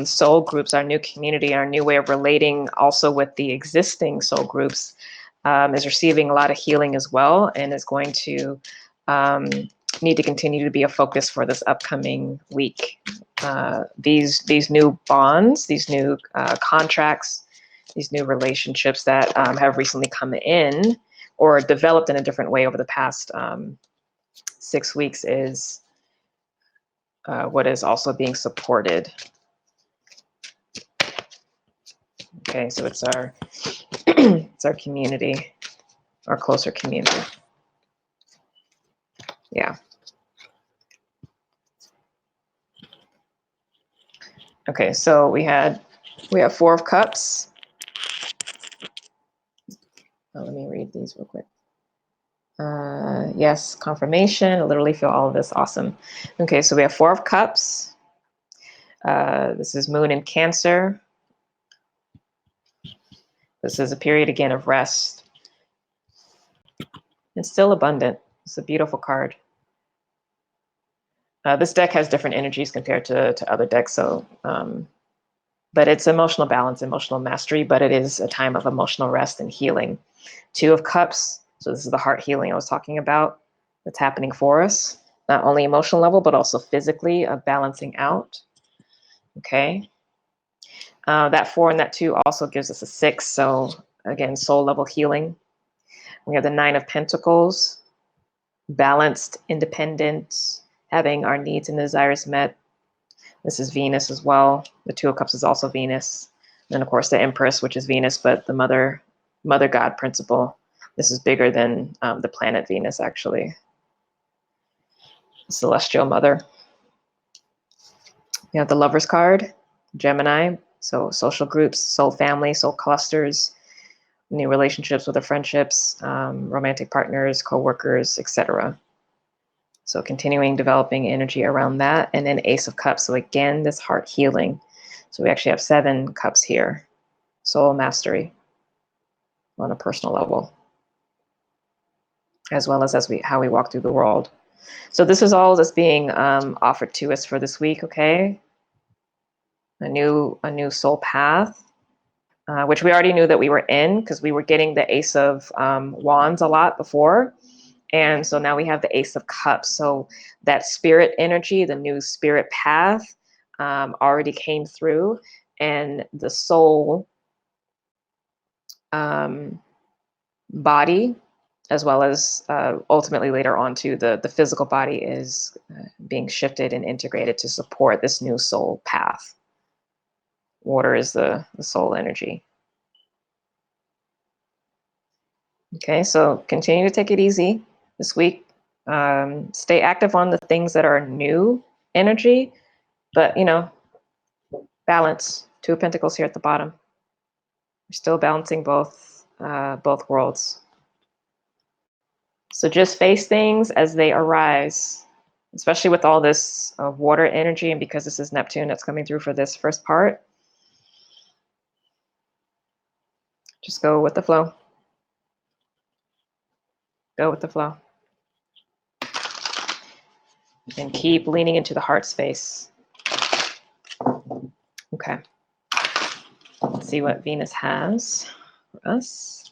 soul groups, our new community, our new way of relating also with the existing soul groups is receiving a lot of healing as well, and is going to need to continue to be a focus for this upcoming week. These new bonds, these new contracts, these new relationships that have recently come in or developed in a different way over the past 6 weeks is what is also being supported. Okay, so it's our it's our community, our closer community. Yeah. Okay, so we have 4 of Cups. Oh, let me read these real quick. Yes, confirmation. I literally feel all of this. Awesome. Okay, so we have 4 of Cups. This is Moon in Cancer. This is a period again of rest. It's still abundant. It's a beautiful card. This deck has different energies compared to other decks, so but it's emotional balance, emotional mastery, but it is a time of emotional rest and healing. 2 of Cups. So this is the heart healing I was talking about that's happening for us, not only emotional level, but also physically, balancing out. Okay. That 4 and that 2 also gives us a 6. So again, soul level healing. We have the 9 of Pentacles, balanced, independent, having our needs and desires met. This is Venus as well. The 2 of Cups is also Venus. And then of course the Empress, which is Venus, but the mother God principle. This is bigger than the planet Venus, actually. Celestial mother. You have the Lovers card, Gemini. So social groups, soul family, soul clusters, new relationships with the friendships, romantic partners, co-workers, etc. So continuing developing energy around that. And then Ace of Cups. So again, this heart healing. So we actually have 7 cups here. Soul mastery on a personal level, as well as how we walk through the world. So this is all that's being offered to us for this week, okay? A new soul path, which we already knew that we were in because we were getting the Ace of Wands a lot before. And so now we have the Ace of Cups. So that spirit energy, the new spirit path already came through, and the soul body, as well as ultimately later on to the physical body, is being shifted and integrated to support this new soul path. Water is the soul energy. Okay, so continue to take it easy this week. Stay active on the things that are new energy, but balance. 2 of Pentacles here at the bottom. We're still balancing both worlds. So just face things as they arise, especially with all this water energy, and because this is Neptune that's coming through for this first part. Just go with the flow. Go with the flow. And keep leaning into the heart space. Okay. Let's see what Venus has for us.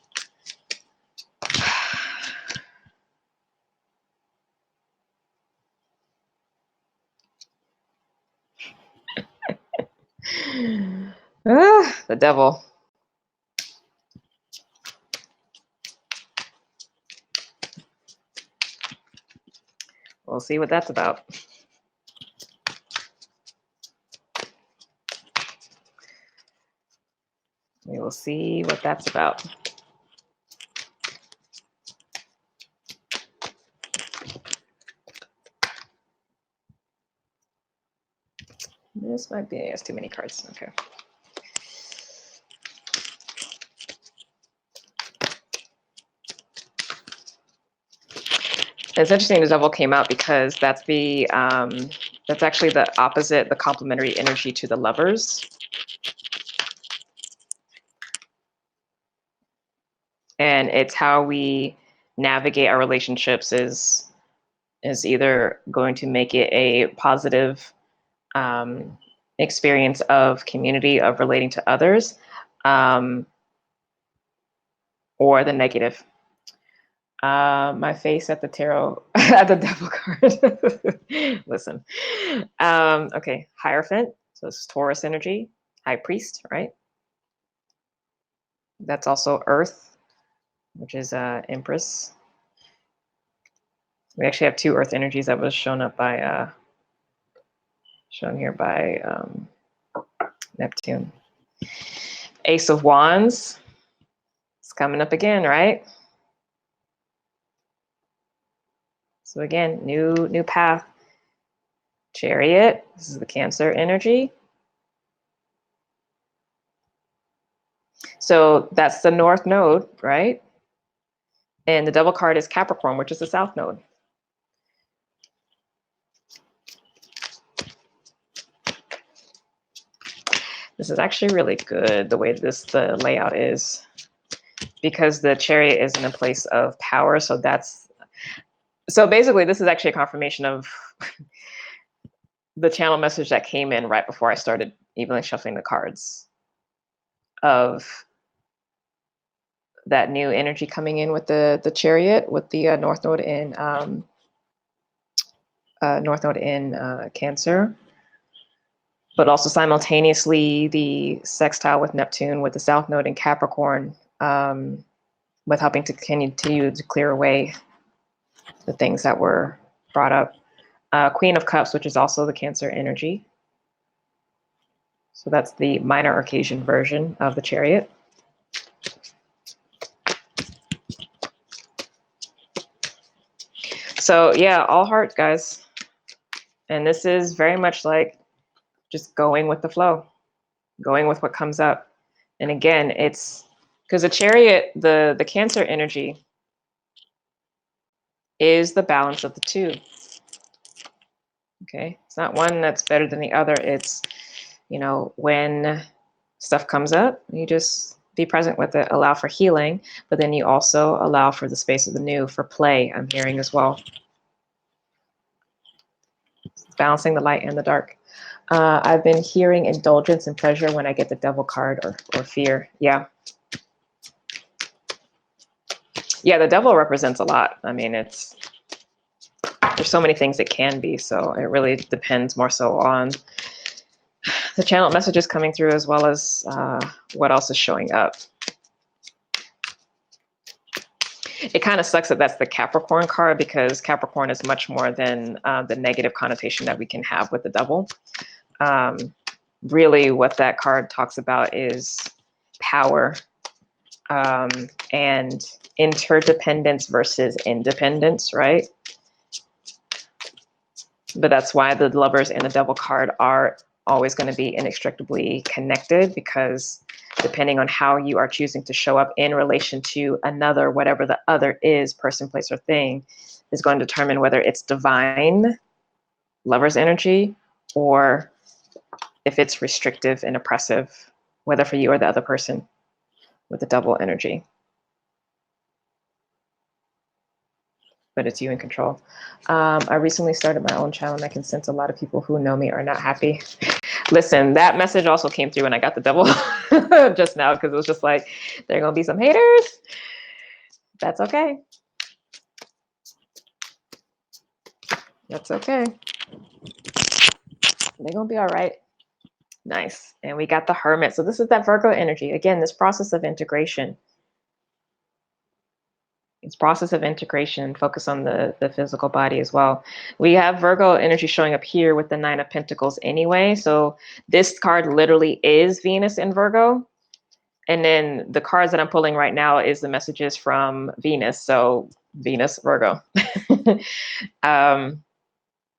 The devil. We'll see what that's about. We will see what that's about. This might be, it's too many cards. Okay. It's interesting the devil came out because that's that's actually the opposite, the complementary energy to the Lovers. again, it's how we navigate our relationships is either going to make it a positive experience of community, of relating to others, or the negative. My face at the tarot, at the devil card. Listen. Okay, Hierophant. So this is Taurus energy. High Priest, right? That's also Earth, which is Empress. We actually have two Earth energies that was shown up by, shown here by Neptune. Ace of Wands. It's coming up again, right? So again, new path. Chariot. This is the Cancer energy. So that's the North Node, right? And the Devil card is Capricorn, which is the South Node. This is actually really good, the way the layout is, because the Chariot is in a place of power. So basically this is actually a confirmation of the channel message that came in right before I started evenly shuffling the cards, of that new energy coming in with the Chariot, with the North Node in Cancer, but also simultaneously the sextile with Neptune with the South Node in Capricorn, with helping to continue to clear away the things that were brought up. Queen of Cups, which is also the Cancer energy. So that's the minor arcadian version of the Chariot. So yeah, all heart, guys. And this is very much like just going with the flow, going with what comes up. And again, it's because the Chariot, the Cancer energy is the balance of the two. Okay, it's not one that's better than the other. It's, you know, when stuff comes up, you just be present with it, allow for healing, but then you also allow for the space of the new, for play, I'm hearing as well. Balancing the light and the dark. I've been hearing indulgence and pleasure when I get the Devil card, or fear. Yeah. Yeah, the Devil represents a lot. I mean, there's so many things it can be, so it really depends more so on the channel messages coming through, as well as what else is showing up. It kind of sucks that that's the Capricorn card, because Capricorn is much more than the negative connotation that we can have with the Devil. Really what that card talks about is power, and interdependence versus independence, right? But that's why the Lovers and the Devil card are always going to be inextricably connected, because depending on how you are choosing to show up in relation to another, whatever the other is, person, place, or thing, is going to determine whether it's divine Lover's energy, or if it's restrictive and oppressive, whether for you or the other person, with the Devil energy. But it's you in control. I recently started my own channel, and I can sense a lot of people who know me are not happy. Listen, that message also came through when I got the Devil just now, because it was just like, there are going to be some haters. That's okay. That's okay. They're going to be all right. Nice. And we got the Hermit. So this is that Virgo energy. Again, this process of integration. It's process of integration, focus on the physical body as well. We have Virgo energy showing up here with the Nine of Pentacles anyway. So this card literally is Venus in Virgo. And then the cards that I'm pulling right now is the messages from Venus. So Venus, Virgo. But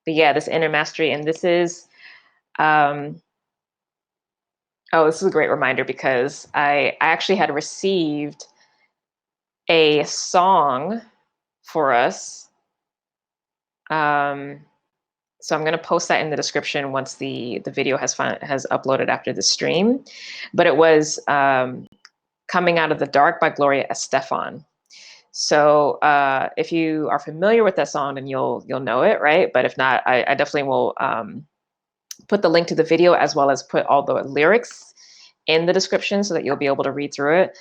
yeah, this inner mastery. And this is, oh, this is a great reminder, because I actually had received a song for us. So I'm going to post that in the description once the video has uploaded after the stream. But it was Coming Out of the Dark by Gloria Estefan. So if you are familiar with that song, then you'll know it, right? But if not, I definitely will put the link to the video as well as put all the lyrics in the description so that you'll be able to read through it.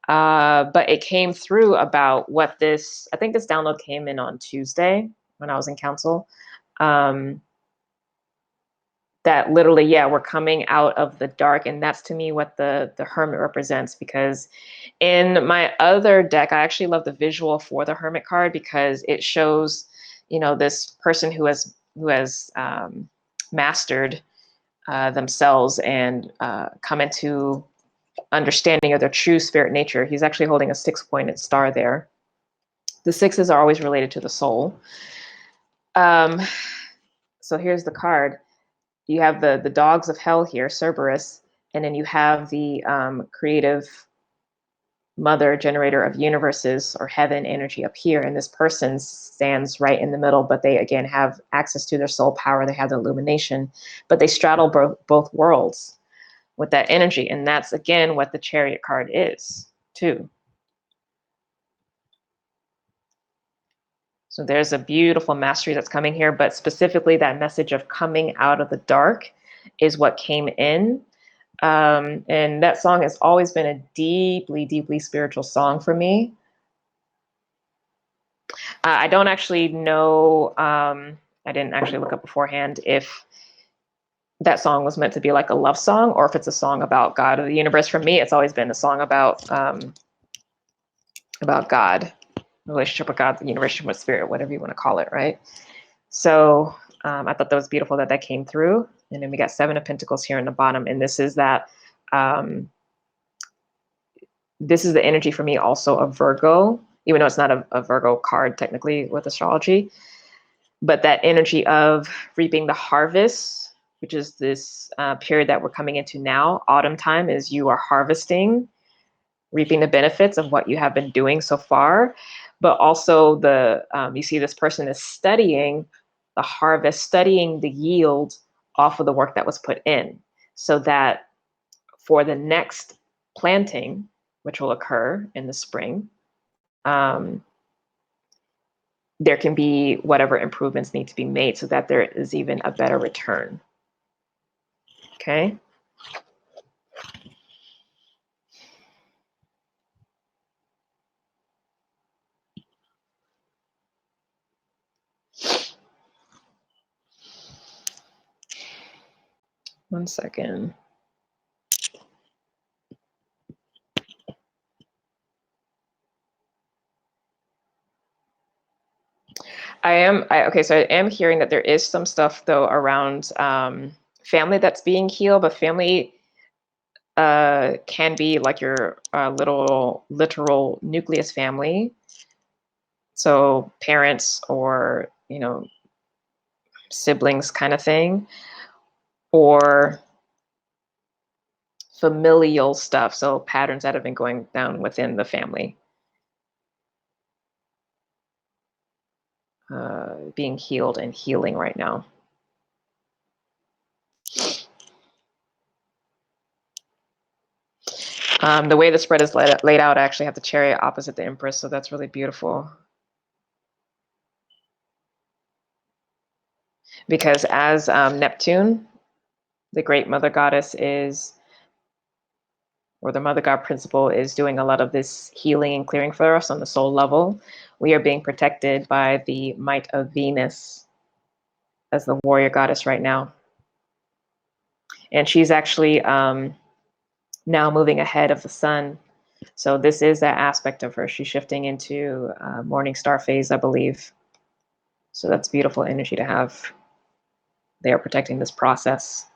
But it came through about what this, I think this download came in on Tuesday when I was in council. That literally, yeah, we're coming out of the dark. And that's to me what the hermit represents, because in my other deck, I actually love the visual for the hermit card because it shows, this person who has mastered themselves and come into understanding of their true spirit nature. He's actually holding a 6-pointed star there. The sixes are always related to the soul. So here's the card. You have the dogs of hell here, Cerberus, and then you have the creative mother generator of universes or heaven energy up here, and this person stands right in the middle, but they again have access to their soul power. They have the illumination, but they straddle both worlds with that energy, and that's again what the Chariot card is too. So there's a beautiful mastery that's coming here, but specifically that message of coming out of the dark is what came in. And that song has always been a deeply, deeply spiritual song for me. I don't actually know, I didn't actually look up beforehand if that song was meant to be like a love song or if it's a song about God or the universe. For me, it's always been a song about God, relationship with God, the universe with spirit, whatever you want to call it, right? So I thought that was beautiful that came through. And then we got 7 of Pentacles here in the bottom. And this is that, this is the energy for me also of Virgo, even though it's not a Virgo card technically with astrology, but that energy of reaping the harvest, which is this period that we're coming into now. Autumn time is you are harvesting, reaping the benefits of what you have been doing so far. But also you see this person is studying the harvest, studying the yield off of the work that was put in, so that for the next planting, which will occur in the spring, there can be whatever improvements need to be made so that there is even a better return. Okay. One second. Okay, so I am hearing that there is some stuff though around family that's being healed, but family can be like your little literal nucleus family. So parents or, siblings kind of thing, or familial stuff. So patterns that have been going down within the family. Being healed and healing right now. The way the spread is laid out, I actually have the Chariot opposite the Empress, so that's really beautiful. Because as Neptune, the great mother goddess or the mother god principle is doing a lot of this healing and clearing for us on the soul level, we are being protected by the might of Venus as the warrior goddess right now. And she's actually now moving ahead of the sun. So this is that aspect of her. She's shifting into morning star phase, I believe. So that's beautiful energy to have. They are protecting this process.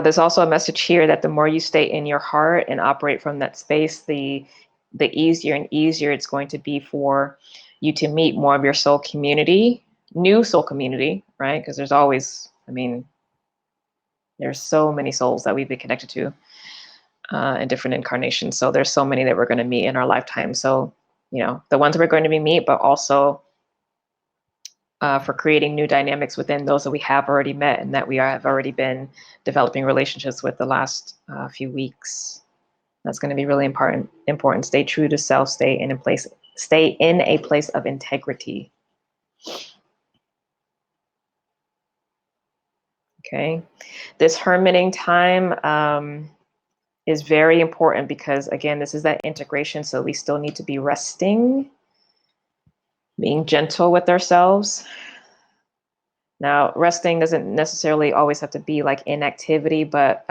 There's also a message here that the more you stay in your heart and operate from that space, the easier and easier it's going to be for you to meet more of your soul community, new soul community, right? Because there's always, there's so many souls that we've been connected to in different incarnations. So there's so many that we're going to meet in our lifetime. So the ones we're going to be meet, but also for creating new dynamics within those that we have already met and that we have already been developing relationships with the last few weeks. That's going to be really important. Stay true to self. Stay in a place of integrity. Okay. This hermiting time is very important because, again, this is that integration. So we still need to be resting, being gentle with ourselves. Now, resting doesn't necessarily always have to be like inactivity, but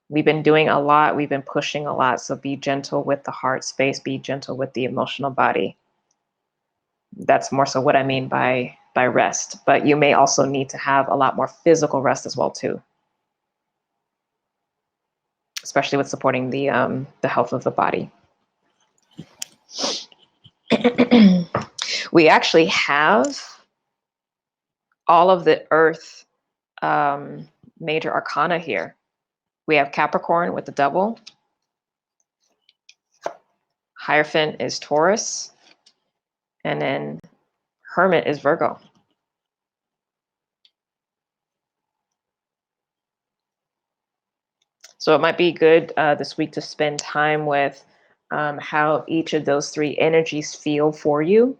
we've been doing a lot. We've been pushing a lot. So be gentle with the heart space. Be gentle with the emotional body. That's more so what I mean by rest. But you may also need to have a lot more physical rest as well too, especially with supporting the health of the body. We actually have all of the Earth major arcana here. We have Capricorn with the Devil. Hierophant is Taurus. And then Hermit is Virgo. So it might be good this week to spend time with how each of those three energies feel for you.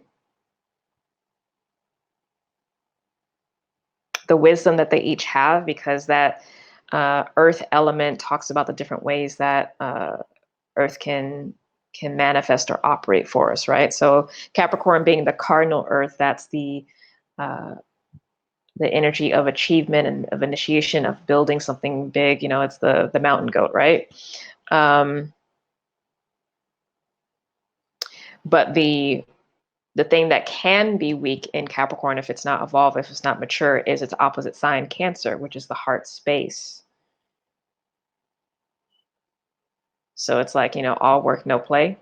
The wisdom that they each have, because that earth element talks about the different ways that earth can manifest or operate for us, right? So Capricorn being the cardinal earth, that's the energy of achievement and of initiation, of building something big. It's the mountain goat, right? But the thing that can be weak in Capricorn, if it's not evolved, if it's not mature, is its opposite sign, Cancer, which is the heart space. So it's like, all work, no play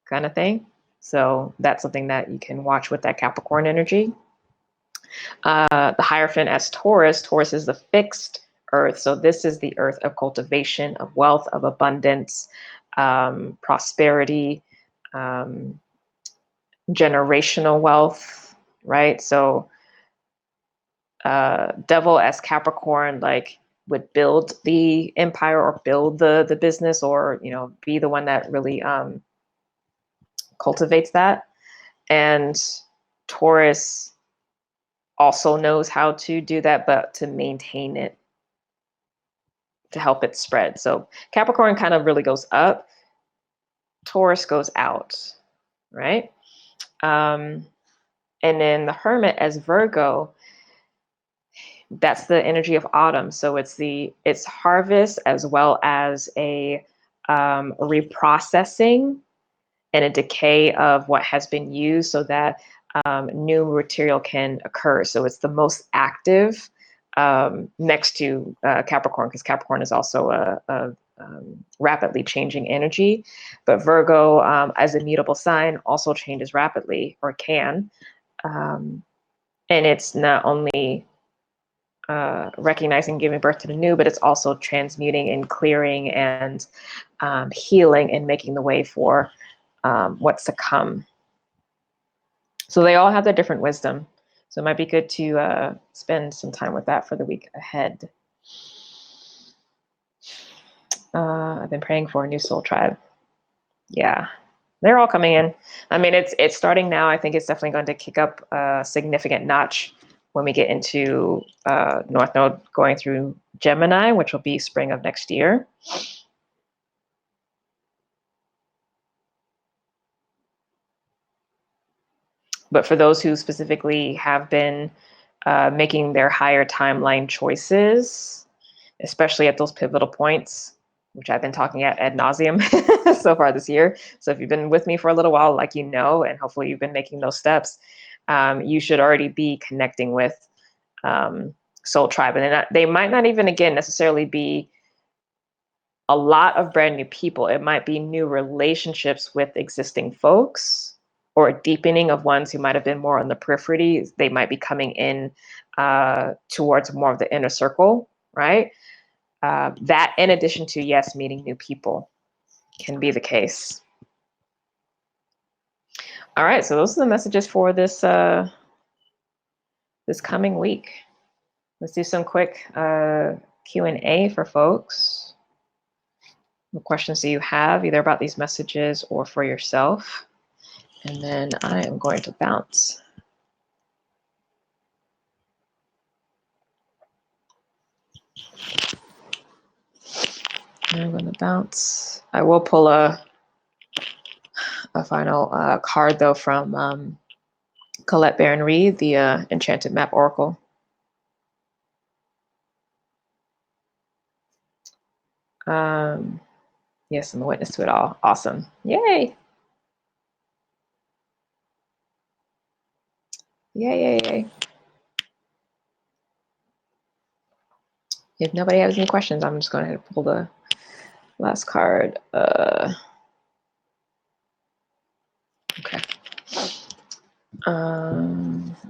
kind of thing. So that's something that you can watch with that Capricorn energy. The Hierophant as Taurus. Taurus is the fixed earth. So this is the earth of cultivation, of wealth, of abundance, prosperity, generational wealth, right? So Devil as Capricorn, like, would build the empire or build the business, or be the one that really cultivates that. And Taurus also knows how to do that, but to maintain it, to help it spread. So Capricorn kind of really goes up, Taurus goes out, right? And then the Hermit as Virgo, that's the energy of autumn. So it's harvest as well as a reprocessing and a decay of what has been used so that new material can occur. So it's the most active next to Capricorn, because Capricorn is also a rapidly changing energy. But Virgo, as a mutable sign, also changes rapidly, or can. And it's not only recognizing giving birth to the new, but it's also transmuting and clearing and healing and making the way for what's to come. So they all have their different wisdom. So it might be good to spend some time with that for the week ahead. I've been praying for a new soul tribe. Yeah, they're all coming in. I mean, it's starting now. I think it's definitely going to kick up a significant notch when we get into North Node going through Gemini, which will be spring of next year. But for those who specifically have been making their higher timeline choices, especially at those pivotal points, which I've been talking at ad nauseum so far this year. So if you've been with me for a little while, like, and hopefully you've been making those steps, you should already be connecting with soul tribe. And they might not even, again, necessarily be a lot of brand new people. It might be new relationships with existing folks, or a deepening of ones who might have been more on the periphery. They might be coming in towards more of the inner circle, right? That, in addition to, yes, meeting new people, can be the case. All right, so those are the messages for this this coming week. Let's do some quick Q&A for folks. What questions do you have, either about these messages or for yourself? And then I am going to bounce. I'm going to bounce. I will pull a final card, though, from Colette Baron Reed, the Enchanted Map Oracle. Yes, I'm the witness to it all. Awesome. Yay. Yay. If nobody has any questions, I'm just going to pull the last card. Okay.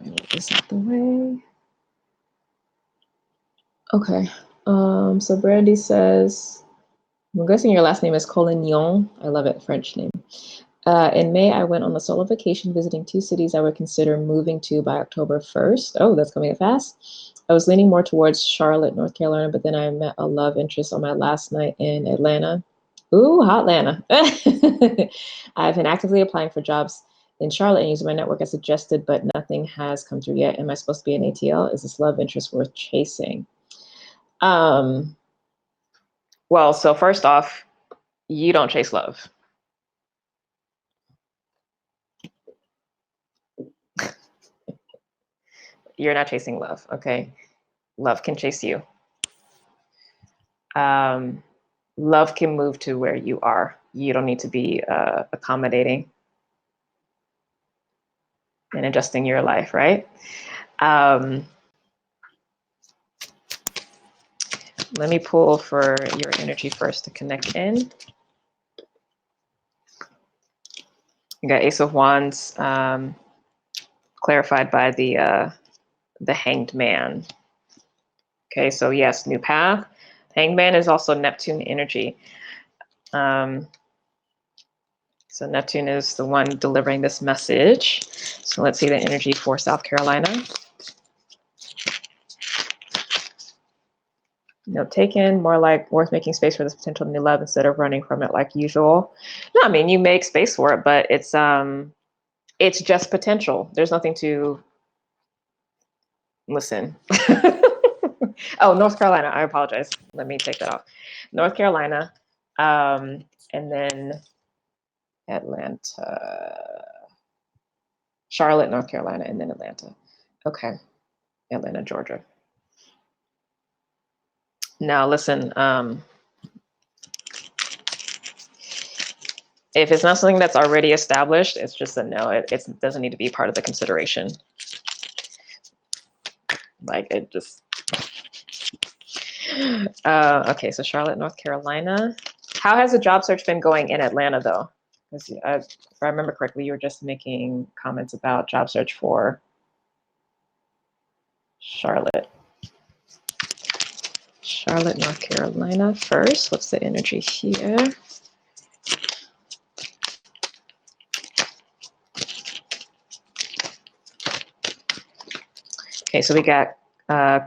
Get this out the way. Okay. So Brandy says, I'm guessing your last name is Collignon. I love it, French name. In May, I went on a solo vacation visiting 2 cities I would consider moving to by October 1st. Oh, that's coming up fast. I was leaning more towards Charlotte, North Carolina, but then I met a love interest on my last night in Atlanta. Ooh, hot Atlanta. I've been actively applying for jobs in Charlotte and using my network as suggested, but nothing has come through yet. Am I supposed to be an ATL? Is this love interest worth chasing? Well, so first off, you don't chase love. You're not chasing love, okay? Love can chase you. Love can move to where you are. You don't need to be accommodating and adjusting your life, right? Let me pull for your energy first to connect in. You got Ace of Wands, clarified by the Hanged Man. Okay, so yes, new path. Hanged Man is also Neptune energy. So Neptune is the one delivering this message. So let's see the energy for South Carolina. Note taken, more like worth making space for this potential new love instead of running from it like usual. No, I mean, you make space for it, but it's just potential. There's nothing to listen. Oh, North Carolina. I apologize. Let me take that off. North Carolina, and then Atlanta, Charlotte, North Carolina, and then Atlanta. Okay, Atlanta, Georgia. Now listen, if it's not something that's already established, it's just a no. It doesn't need to be part of the consideration. Like it just. Okay, so Charlotte, North Carolina. How has the job search been going in Atlanta, though? Because if I remember correctly, you were just making comments about job search for Charlotte. Charlotte, North Carolina first. What's the energy here? Okay, so we got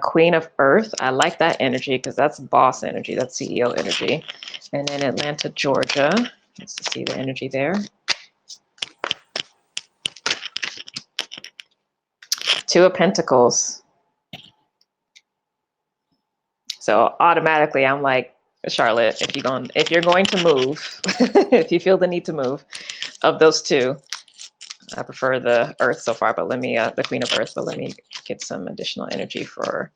Queen of Earth. I like that energy because that's boss energy. That's CEO energy. And then Atlanta, Georgia. Let's see the energy there. Two of Pentacles. So automatically I'm like, Charlotte, if you're going to move, if you feel the need to move, of those two, I prefer the Earth so far, but let me, the Queen of Earth, but let me get some additional energy for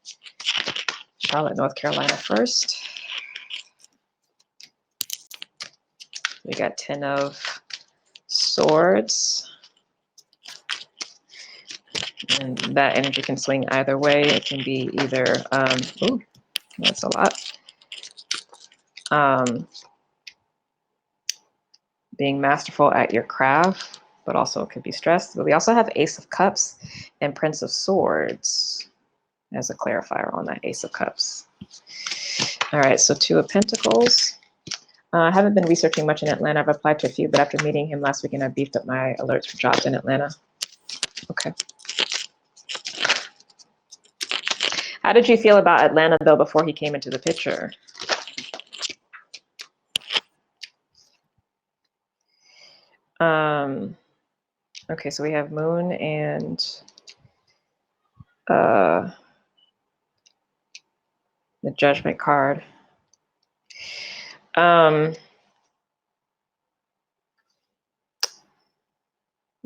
Charlotte, North Carolina first. We got 10 of Swords. And that energy can swing either way. It can be either, ooh, that's a lot. Being masterful at your craft, but also it could be stressed. But we also have Ace of Cups and Prince of Swords as a clarifier on that Ace of Cups. All right, so Two of Pentacles. I haven't been researching much in Atlanta. I've applied to a few, but after meeting him last weekend, I beefed up my alerts for jobs in Atlanta. Okay. How did you feel about Atlanta, though, before he came into the picture? Okay, so we have Moon and the Judgment card.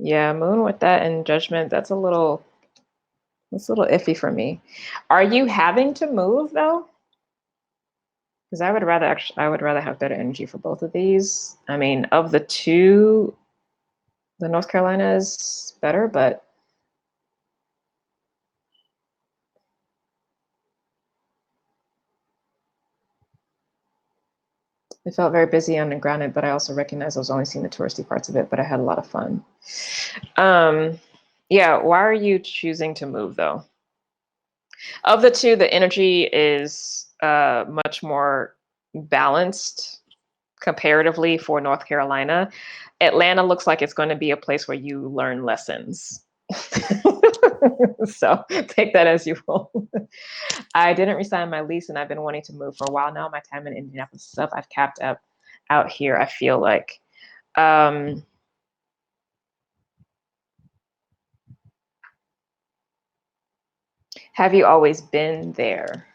Yeah, Moon with that and Judgment, that's a little iffy for me. Are you having to move though? Because I would rather have better energy for both of these. I mean, of the two, the North Carolina is better, but it felt very busy and ungrounded, but I also recognized I was only seeing the touristy parts of it, but I had a lot of fun. Yeah, why are you choosing to move though? Of the two, the energy is much more balanced comparatively for North Carolina. Atlanta looks like it's going to be a place where you learn lessons. So take that as you will. I didn't resign my lease and I've been wanting to move for a while now. My time in Indianapolis stuff I've capped up out here, I feel like. Have you always been there?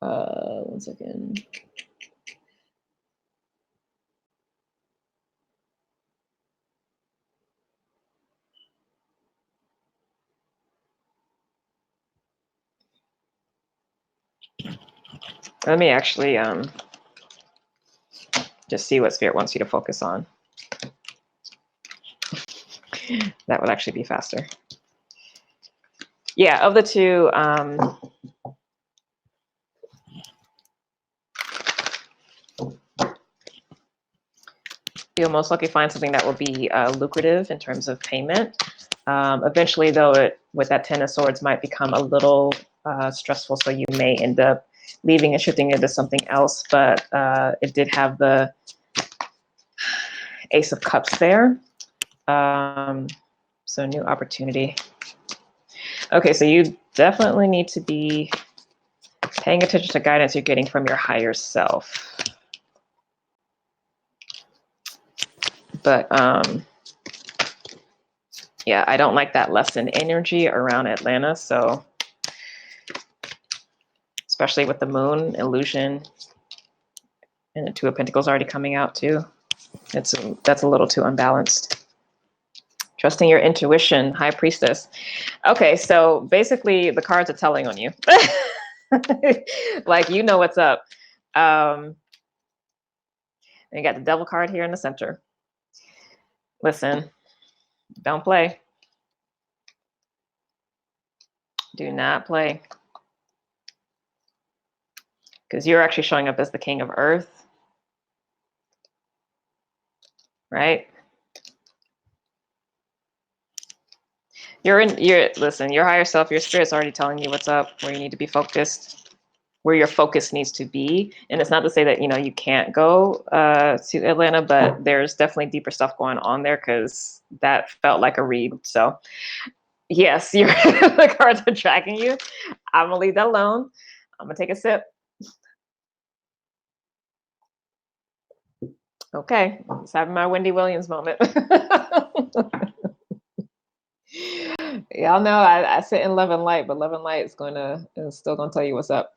1 second. Let me actually just see what Spirit wants you to focus on. That would actually be faster. Yeah, of the two, you'll most likely find something that will be lucrative in terms of payment. Eventually, though, with that Ten of Swords might become a little stressful, so you may end up leaving and shifting into something else. But it did have the Ace of Cups there. So new opportunity. Okay, so you definitely need to be paying attention to guidance you're getting from your higher self. But yeah, I don't like that lesson energy around Atlanta. So especially with the Moon illusion and the Two of Pentacles already coming out too. That's a little too unbalanced. Trusting your intuition, High Priestess. Okay, so basically the cards are telling on you. Like, you know what's up. And you got the Devil card here in the center. Listen, don't play. Do not play. Because you're actually showing up as the King of Earth. Right? Listen, your higher self, your spirit's already telling you what's up, where you need to be focused, where your focus needs to be. And it's not to say that, you can't go to Atlanta, but there's definitely deeper stuff going on there, because that felt like a read. So yes, the cards are tracking you. I'm gonna leave that alone. I'm gonna take a sip. Okay, just having my Wendy Williams moment. Y'all know I sit in Love and Light, but Love and Light is still gonna tell you what's up.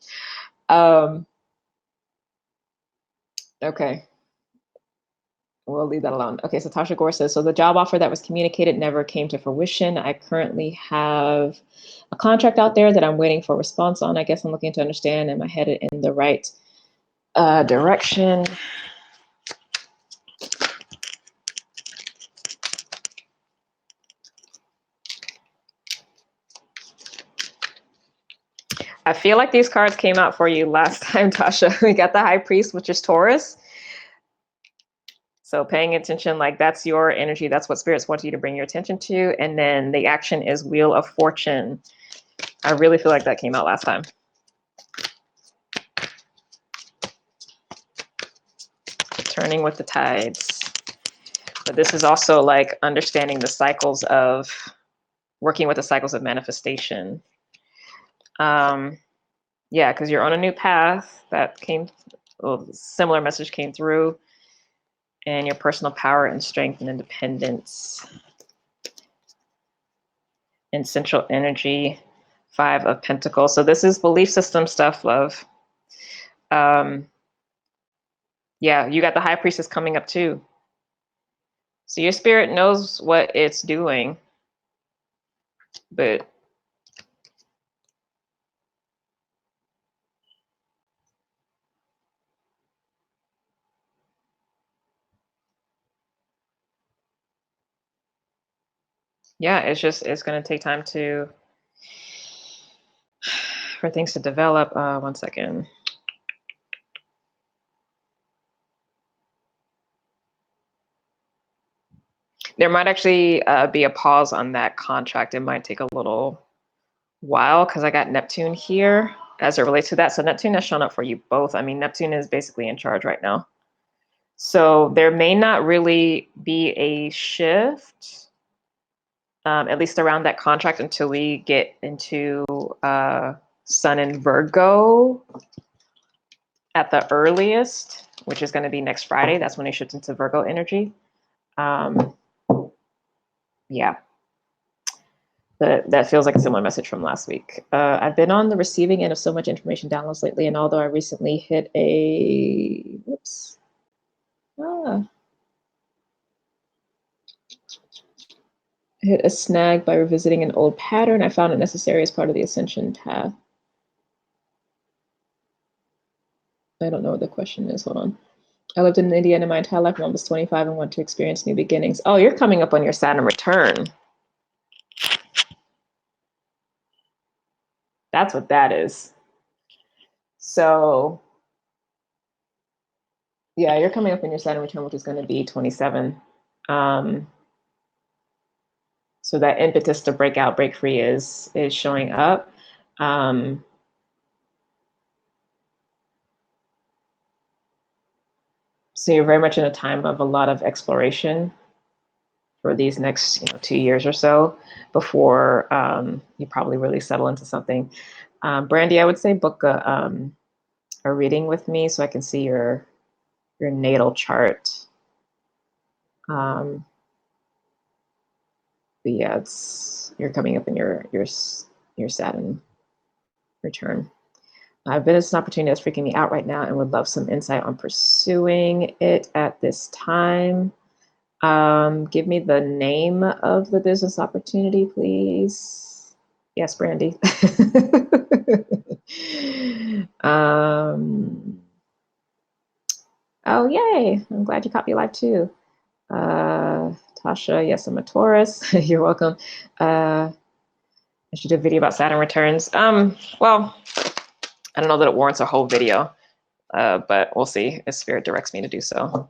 Okay, we'll leave that alone. Okay, so Tasha Gore says, so the job offer that was communicated never came to fruition. I currently have a contract out there that I'm waiting for a response on. I guess I'm looking to understand, am I headed in the right direction? I feel like these cards came out for you last time, Tasha. We got the High Priest, which is Taurus. So paying attention, like, that's your energy. That's what spirits want you to bring your attention to. And then the action is Wheel of Fortune. I really feel like that came out last time. turning with the tides. But this is also like understanding the cycles of working with the cycles of manifestation. Yeah, because you're on a new path. That came, well, similar message came through, and your personal power and strength and independence. And central energy, 5 of Pentacles. So this is belief system stuff, love. Yeah, you got the High Priestess coming up too. So your spirit knows what it's doing, but yeah, it's going to take time for things to develop. 1 second. There might actually be a pause on that contract. It might take a little while because I got Neptune here as it relates to that. So Neptune has shown up for you both. I mean, Neptune is basically in charge right now. So there may not really be a shift, at least around that contract, until we get into Sun in Virgo at the earliest, which is going to be next Friday. That's when it shifts into Virgo energy. Yeah. That feels like a similar message from last week. I've been on the receiving end of so much information downloads lately, and although I recently hit a hit a snag by revisiting an old pattern, I found it necessary as part of the ascension path. I don't know what the question is. Hold on. I lived in India in my entire life. I'm almost 25 and want to experience new beginnings. Oh, you're coming up on your Saturn return. That's what that is. So yeah, you're coming up in your Saturn return, which is going to be 27. So that impetus to break out, break free is showing up. So you're very much in a time of a lot of exploration for these next 2 years or so before you probably really settle into something. Brandy, I would say book a reading with me so I can see your natal chart. But yeah, you're coming up in your Saturn return. Business opportunity that's freaking me out right now and would love some insight on pursuing it at this time. Give me the name of the business opportunity, please. Yes, Brandy. Oh, yay. I'm glad you caught me live too. Tasha, yes, I'm a Taurus. You're welcome. I should do a video about Saturn returns. Well, I don't know that it warrants a whole video, but we'll see if Spirit directs me to do so.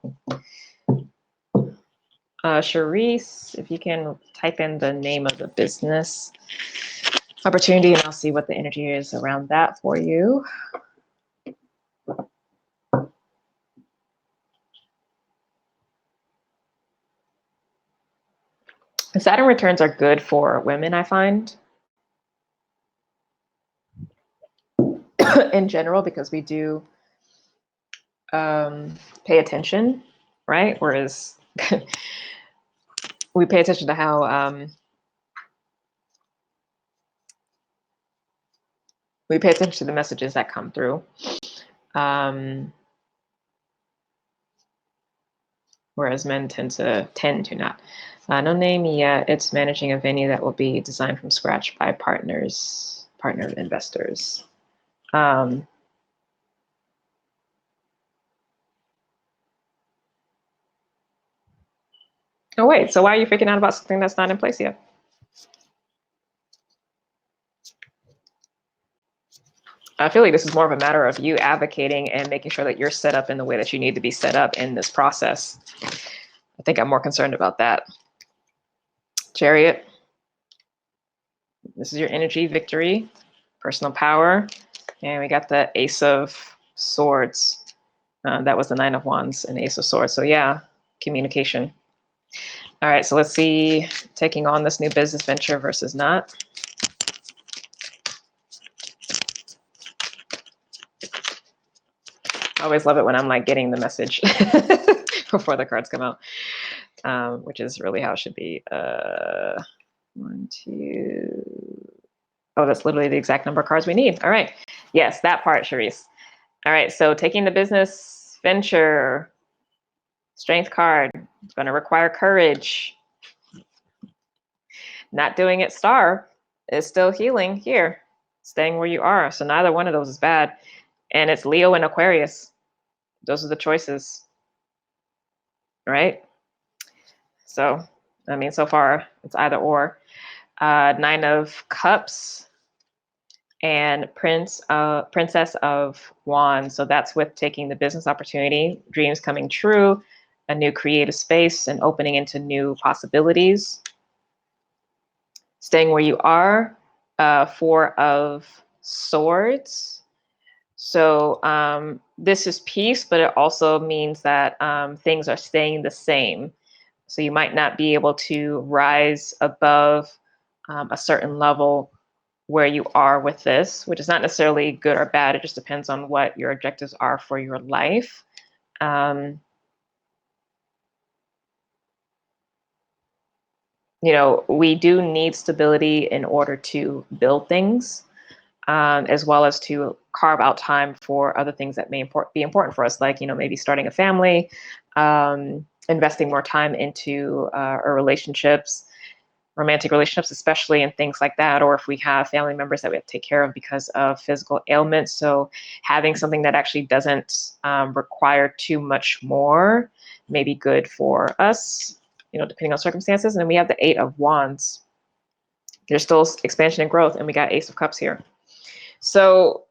Charisse, if you can type in the name of the business opportunity, and I'll see what the energy is around that for you. Saturn returns are good for women, I find, in general, because we do pay attention, right? Whereas we pay attention to how we pay attention to the messages that come through. Whereas men tend to not. No name yet. It's managing a venue that will be designed from scratch by partner investors. Oh wait, so why are you freaking out about something that's not in place yet? I feel like this is more of a matter of you advocating and making sure that you're set up in the way that you need to be set up in this process. I think I'm more concerned about that. Chariot. This is your energy, victory, personal power. And we got the Ace of Swords. That was the Nine of Wands and Ace of Swords. So yeah, communication. All right, so let's see, taking on this new business venture versus not. I always love it when I'm like getting the message before the cards come out, which is really how it should be. 1, 2. Oh, that's literally the exact number of cards we need. All right. Yes, that part, Charisse. All right, so taking the business venture, strength card, it's going to require courage. Not doing it, star, is still healing here, staying where you are. So neither one of those is bad. And it's Leo and Aquarius. Those are the choices, right? So, I mean, so far it's either or. Nine of Cups and Princess of Wands. So that's with taking the business opportunity, dreams coming true, a new creative space, and opening into new possibilities. Staying where you are, 4 of Swords. So this is peace, but it also means that things are staying the same. So you might not be able to rise above a certain level where you are with this, which is not necessarily good or bad. It just depends on what your objectives are for your life. You know, we do need stability in order to build things, as well as to carve out time for other things that may be important for us, like, you know, maybe starting a family, investing more time into our relationships, romantic relationships, especially, and things like that, or if we have family members that we have to take care of because of physical ailments. So having something that actually doesn't require too much more may be good for us, you know, depending on circumstances. And then we have the 8 of Wands. There's still expansion and growth, and we got Ace of Cups here. So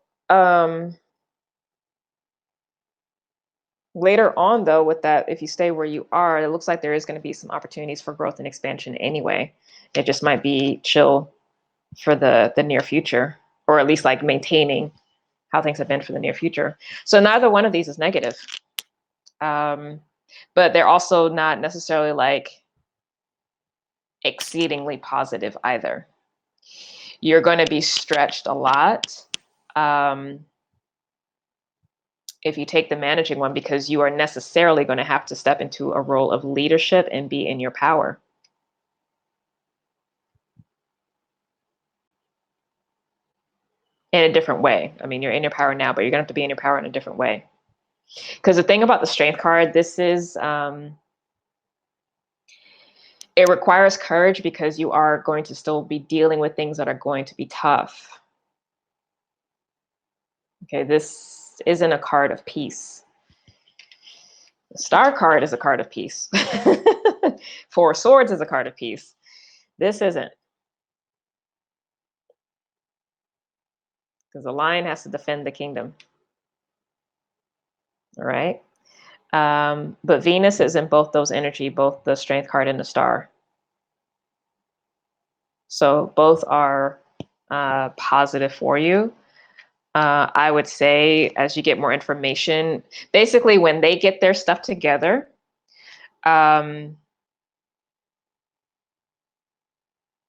later on, though, with that, if you stay where you are, it looks like there is going to be some opportunities for growth and expansion anyway. It just might be chill for the near future, or at least like maintaining how things have been for the near future. So neither one of these is negative. But they're also not necessarily like exceedingly positive either. You're going to be stretched a lot if you take the managing one, because you are necessarily going to have to step into a role of leadership and be in your power. In a different way. I mean, you're in your power now, but you're going to have to be in your power in a different way. Because the thing about the strength card, this is, it requires courage because you are going to still be dealing with things that are going to be tough. Okay, this isn't a card of peace. The Star card is a card of peace. 4 of Swords is a card of peace. This isn't. Because the lion has to defend the kingdom. All right. But Venus is in both those energy, both the strength card and the star. So both are positive for you. I would say as you get more information, basically when they get their stuff together,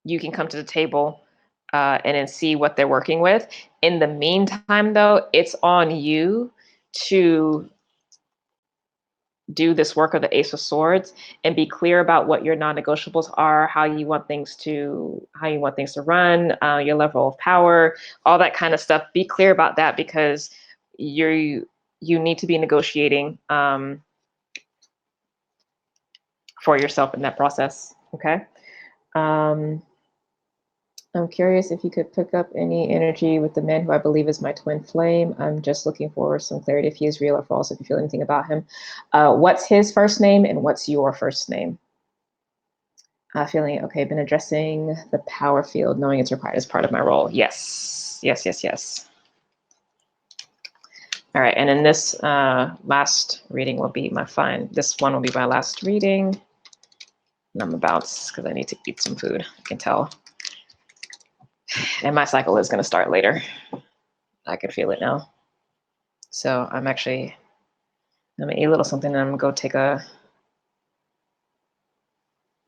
you can come to the table and then see what they're working with. In the meantime, though, it's on you to do this work of the Ace of Swords and be clear about what your non-negotiables are, how you want things to run, your level of power, all that kind of stuff. Be clear about that, because you need to be negotiating for yourself in that process. Okay. I'm curious if you could pick up any energy with the man who I believe is my twin flame. I'm just looking for some clarity if he is real or false, if you feel anything about him. What's his first name and what's your first name? Feeling okay, been addressing the power field, knowing it's required as part of my role. Yes, yes, yes, yes. All right, and in this last reading will be this one will be my last reading. And I'm about, because I need to eat some food, I can tell. And my cycle is going to start later. I can feel it now. So I'm actually I'm gonna eat a little something and I'm gonna go take a,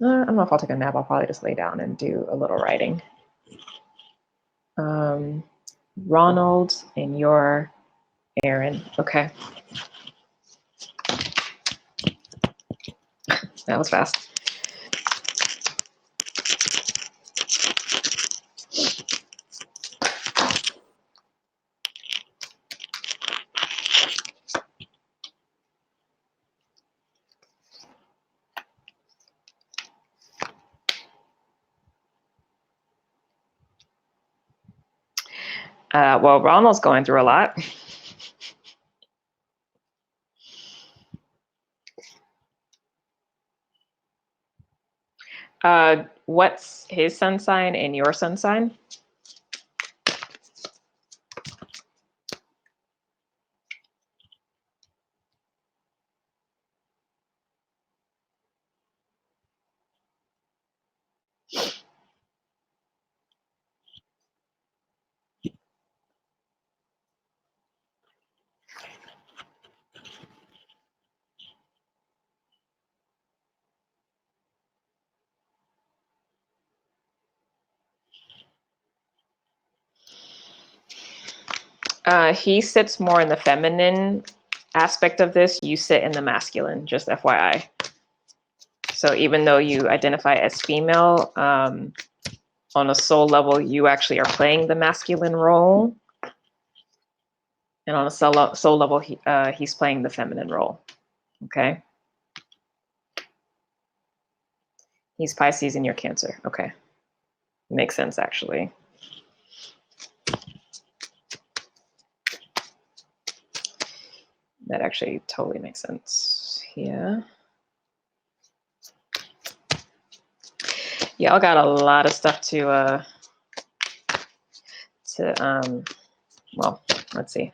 I don't know if I'll take a nap. I'll probably just lay down and do a little writing. Ronald and your Aaron. Okay. That was fast. Well, Ronald's going through a lot. What's his sun sign and your sun sign? He sits more in the feminine aspect of this. You sit in the masculine, just FYI. So even though you identify as female, on a soul level, you actually are playing the masculine role. And on a soul level, he's playing the feminine role. Okay. He's Pisces and you're Cancer. Okay. Makes sense, actually. That actually totally makes sense. Yeah. Y'all got a lot of stuff to well, let's see.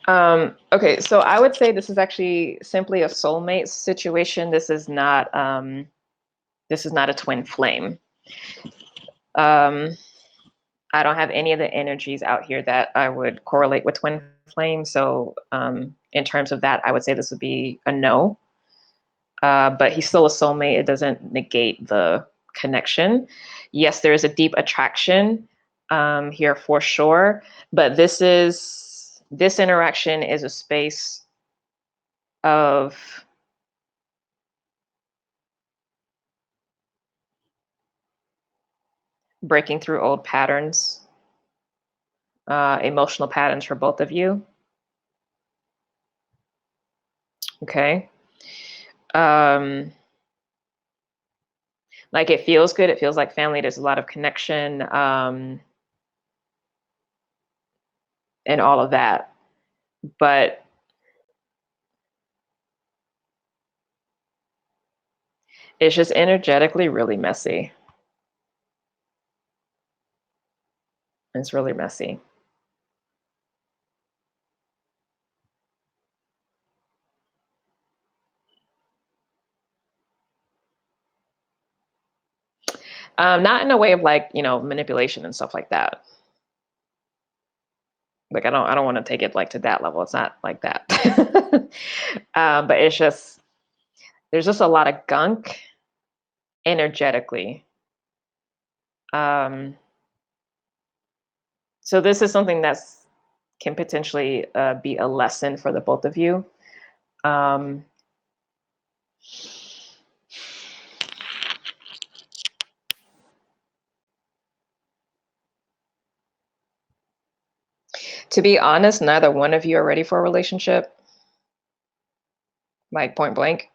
Okay, so I would say this is actually simply a soulmate situation. This is not a twin flame. I don't have any of the energies out here that I would correlate with twin flame. So in terms of that, I would say this would be a no. But he's still a soulmate. It doesn't negate the connection. Yes, there is a deep attraction here for sure. But this interaction is a space of breaking through old patterns, emotional patterns for both of you. Okay. Like it feels good. It feels like family. There's a lot of connection and all of that. But it's just energetically really messy. It's really messy. Not in a way of like, manipulation and stuff like that. Like I don't want to take it like to that level. It's not like that. But it's just, there's just a lot of gunk energetically. So this is something that's can potentially be a lesson for the both of you. To be honest, neither one of you are ready for a relationship. Like point blank.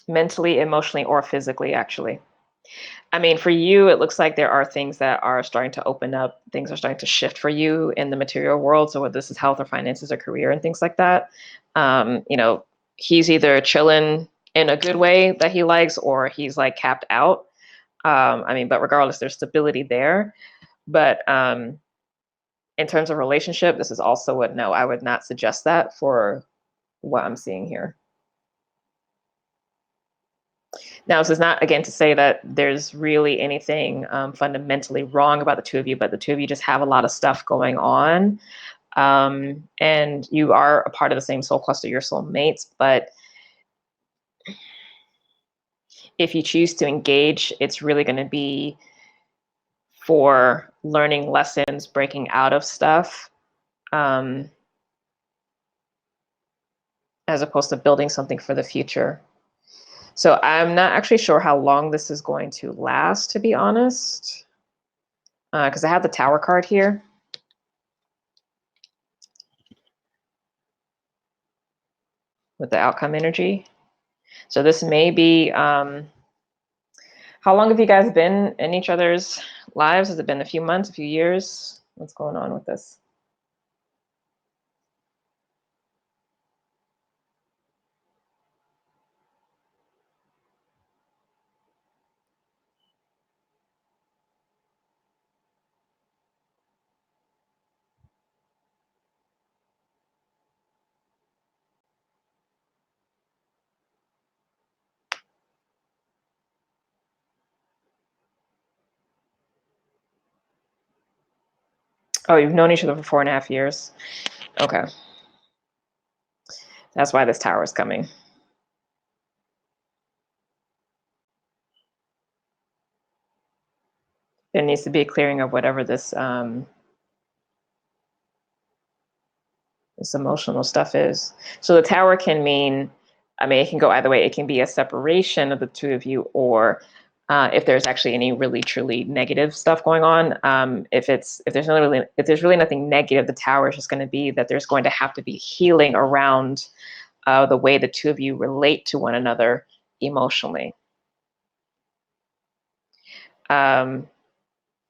Mentally, emotionally, or physically, actually. I mean, for you, it looks like there are things that are starting to open up. Things are starting to shift for you in the material world. So whether this is health or finances or career and things like that, he's either chilling in a good way that he likes, or he's like capped out. But regardless, there's stability there. But in terms of relationship, this is also no, I would not suggest that for what I'm seeing here. Now, this is not, again, to say that there's really anything fundamentally wrong about the two of you, but the two of you just have a lot of stuff going on. And you are a part of the same soul cluster, your soulmates. But if you choose to engage, it's really going to be for learning lessons, breaking out of stuff, as opposed to building something for the future. So I'm not actually sure how long this is going to last, to be honest, because I have the Tower card here. With the outcome energy. So this may be, how long have you guys been in each other's lives? Has it been a few months, a few years? What's going on with this? Oh, you've known each other for 4.5 years. Okay. That's why this tower is coming. There needs to be a clearing of whatever this this emotional stuff is. So the tower can mean, I mean, it can go either way. It can be a separation of the two of you, or if there's actually any really truly negative stuff going on. If there's really nothing negative, the tower is just going to be that there's going to have to be healing around the way the two of you relate to one another emotionally. But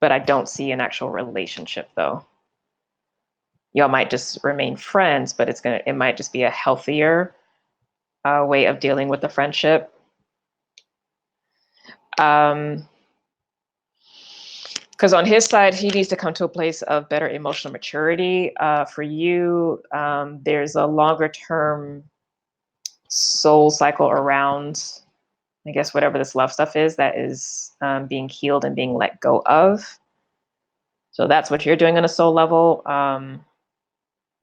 I don't see an actual relationship, though. Y'all might just remain friends, but it might just be a healthier way of dealing with the friendship. Because on his side, he needs to come to a place of better emotional maturity. For you, there's a longer term soul cycle around, I guess, whatever this love stuff is that is being healed and being let go of. So that's what you're doing on a soul level.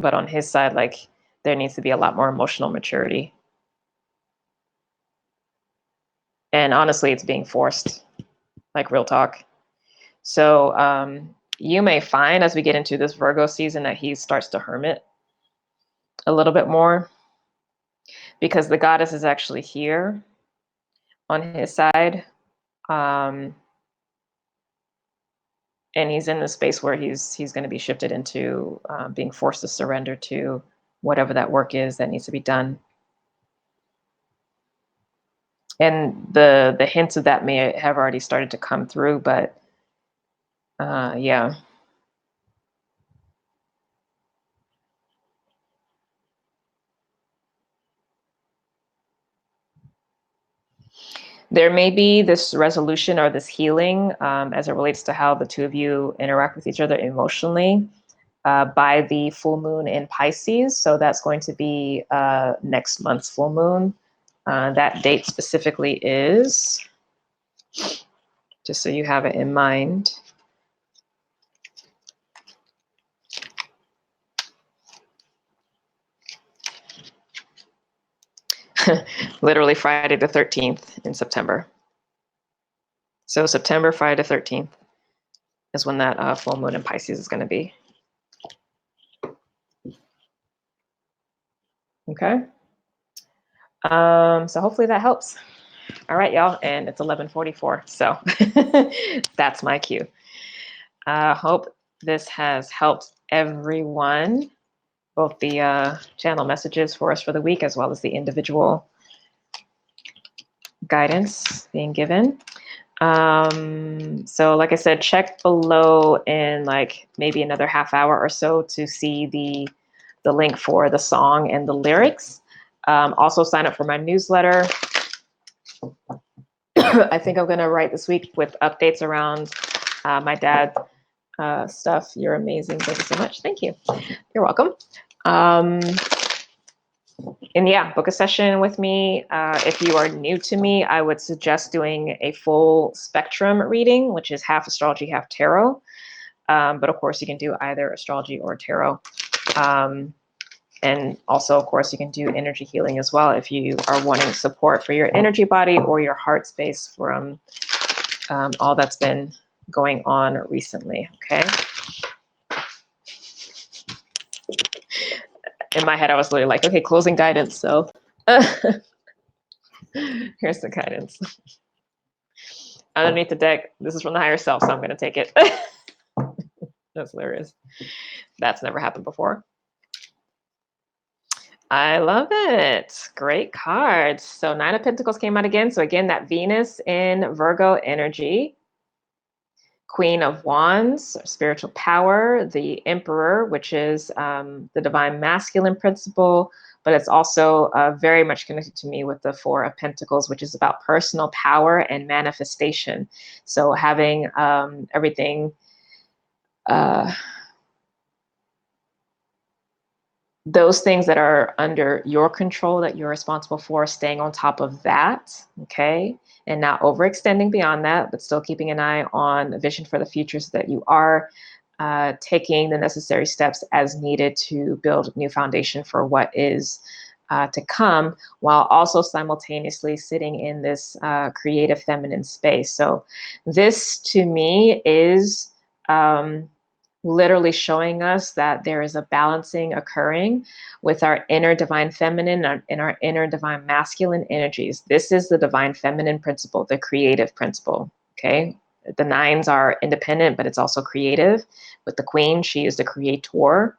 But on his side, like, there needs to be a lot more emotional maturity. And honestly, it's being forced, like real talk. So you may find as we get into this Virgo season that he starts to hermit a little bit more, because the goddess is actually here on his side. And he's in the space where he's going to be shifted into being forced to surrender to whatever that work is that needs to be done. And the hints of that may have already started to come through, but yeah. There may be this resolution or this healing as it relates to how the two of you interact with each other emotionally by the full moon in Pisces. So that's going to be next month's full moon. That date specifically is, just so you have it in mind, literally Friday the 13th in September. So September, Friday the 13th is when that full moon in Pisces is going to be. Okay. So hopefully that helps. All right, y'all, and it's 11:44, so that's my cue. Hope this has helped everyone, both the channel messages for us for the week as well as the individual guidance being given. So like I said, check below in like maybe another half hour or so to see the link for the song and the lyrics. Also sign up for my newsletter. I think I'm gonna write this week with updates around my dad stuff. You're amazing. Thank you so much. Thank you. You're welcome. And yeah, book a session with me. If you are new to me, I would suggest doing a full spectrum reading, which is half astrology, half tarot. But of course, you can do either astrology or tarot. And also, of course, you can do energy healing as well if you are wanting support for your energy body or your heart space from all that's been going on recently, okay? In my head, I was literally like, okay, closing guidance. So here's the guidance. Underneath the deck, this is from the higher self, so I'm going to take it. That's hilarious. That's never happened before. I love it. Great cards. So 9 of Pentacles came out again. So again, that Venus in Virgo energy. Queen of Wands, spiritual power, the Emperor, which is the divine masculine principle, but it's also very much connected to me with the Four of Pentacles, which is about personal power and manifestation. So having everything, those things that are under your control that you're responsible for, staying on top of that, okay? And not overextending beyond that, but still keeping an eye on the vision for the future so that you are taking the necessary steps as needed to build a new foundation for what is to come, while also simultaneously sitting in this creative feminine space. So this to me is literally showing us that there is a balancing occurring with our inner divine feminine and our inner divine masculine energies. This is the divine feminine principle, the creative principle, okay? The nines are independent, but it's also creative. With the queen, she is the creator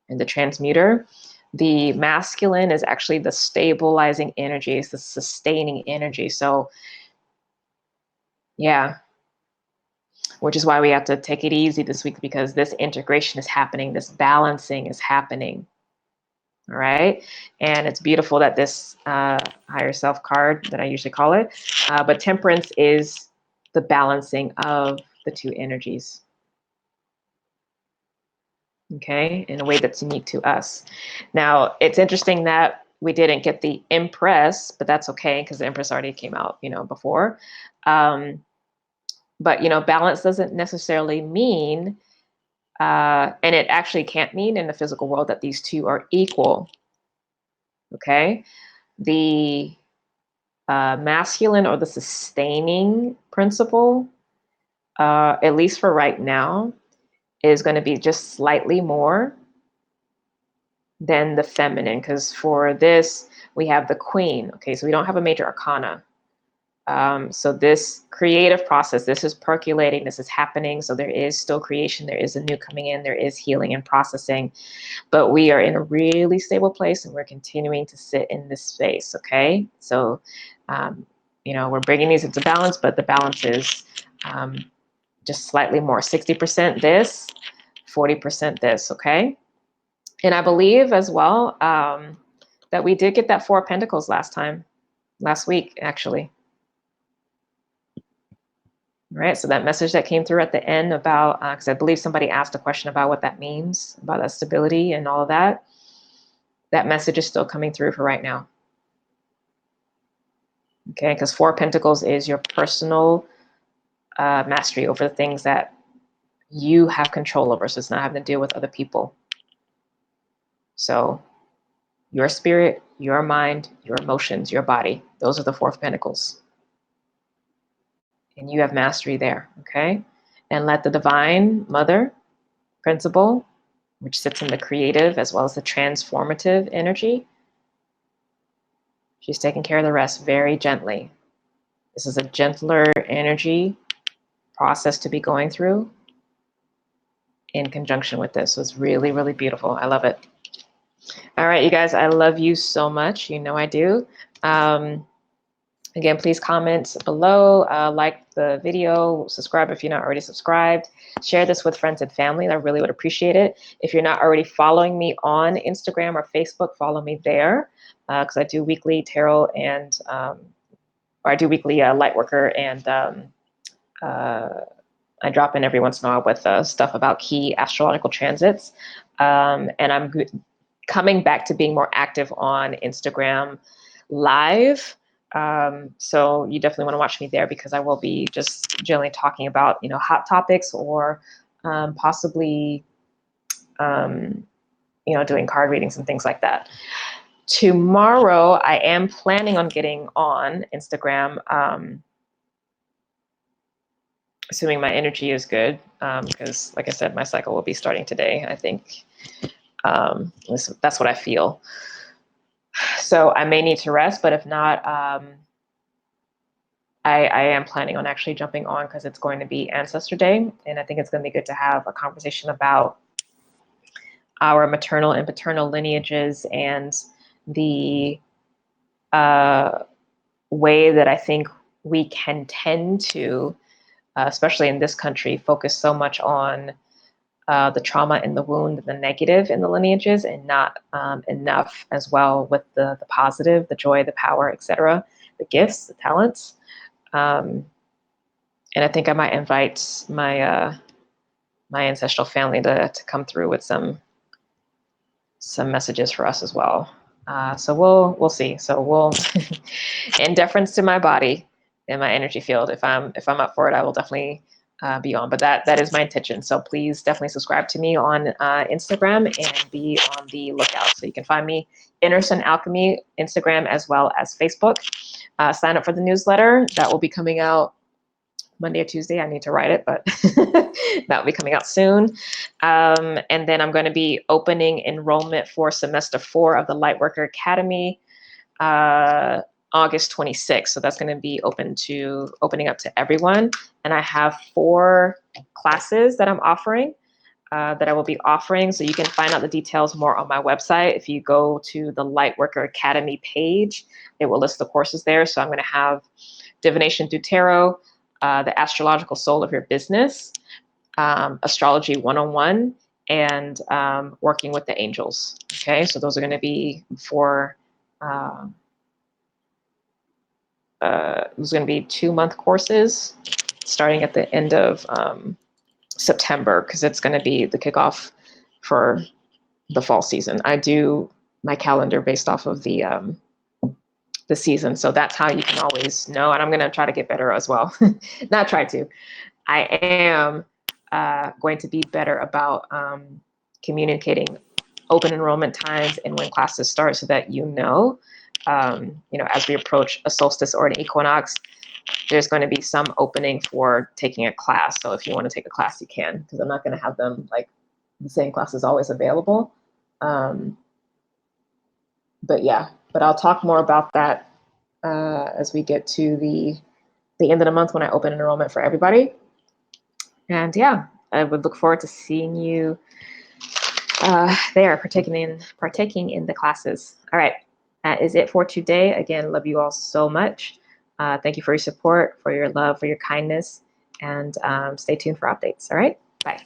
and the transmuter. The masculine is actually the stabilizing energy, it's the sustaining energy. So yeah, which is why we have to take it easy this week, because this integration is happening, this balancing is happening. All right. And it's beautiful that this higher self card that I usually call it, but temperance is the balancing of the two energies. Okay. In a way that's unique to us. Now, it's interesting that we didn't get the Empress, but that's okay because the Empress already came out, before. But, balance doesn't necessarily mean and it actually can't mean in the physical world that these two are equal. Okay. The masculine or the sustaining principle, at least for right now, is going to be just slightly more than the feminine. Because for this, we have the queen. Okay. So we don't have a major arcana. So this creative process, this is percolating, this is happening. So there is still creation, there is a new coming in, there is healing and processing, but we are in a really stable place and we're continuing to sit in this space. Okay. So, we're bringing these into balance, but the balance is just slightly more, 60% this, 40% this. Okay. And I believe as well that we did get that Four of Pentacles last week, actually. Right, so that message that came through at the end about, because I believe somebody asked a question about what that means, about that stability and all of that. That message is still coming through for right now. Okay, because Four of Pentacles is your personal mastery over the things that you have control over. So it's not having to deal with other people. So your spirit, your mind, your emotions, your body, those are the Four of Pentacles. And you have mastery there, okay? And let the divine mother principle, which sits in the creative as well as the transformative energy, she's taking care of the rest very gently. This is a gentler energy process to be going through in conjunction with this. So it's really, really beautiful. I love it. All right, you guys, I love you so much. You know I do. Again, please comment below, like the video, subscribe if you're not already subscribed, share this with friends and family. I really would appreciate it. If you're not already following me on Instagram or Facebook, follow me there because I do weekly tarot and, or I do weekly light worker and I drop in every once in a while with stuff about key astrological transits. And I'm coming back to being more active on Instagram Live. So you definitely want to watch me there, because I will be just generally talking about, hot topics, or possibly, doing card readings and things like that. Tomorrow, I am planning on getting on Instagram, assuming my energy is good, because, like I said, my cycle will be starting today. I think that's what I feel. So I may need to rest, but if not, I am planning on actually jumping on, because it's going to be Ancestor Day, and I think it's going to be good to have a conversation about our maternal and paternal lineages, and the way that I think we can tend to, especially in this country, focus so much on the trauma and the wound and the negative in the lineages, and not enough as well with the positive, the joy, the power, etc., the gifts, the talents. And I think I might invite my my ancestral family to come through with some messages for us as well. So we'll see. So we'll, in deference to my body and my energy field, if I'm up for it, I will definitely be on. But that is my intention. So please definitely subscribe to me on Instagram, and be on the lookout. So you can find me Inner Sun Alchemy, Instagram as well as Facebook. Sign up for the newsletter that will be coming out Monday or Tuesday. I need to write it, but that will be coming out soon. And then I'm going to be opening enrollment for semester 4 of the Lightworker Academy, August 26th. So that's going to be opening up to everyone. And I have 4 classes that I'm offering, that I will be offering. So you can find out the details more on my website. If you go to the Lightworker Academy page, it will list the courses there. So I'm going to have Divination through Tarot, the Astrological Soul of Your Business, Astrology 101, and Working with the Angels. Okay, so those are going to be for those are going to be 2-month courses starting at the end of September, because it's going to be the kickoff for the fall season. I do my calendar based off of the season, so that's how you can always know. And I'm going to try to get better as well. Not try to. I am going to be better about communicating open enrollment times and when classes start, so that as we approach a solstice or an equinox, there's going to be some opening for taking a class. So if you want to take a class, you can, because I'm not going to have them like the same classes always available. But I'll talk more about that as we get to the end of the month, when I open enrollment for everybody. And yeah, I would look forward to seeing you there, partaking in the classes. All right, that is it for today. Again, love you all so much. Thank you for your support, for your love, for your kindness, and stay tuned for updates. All right, bye.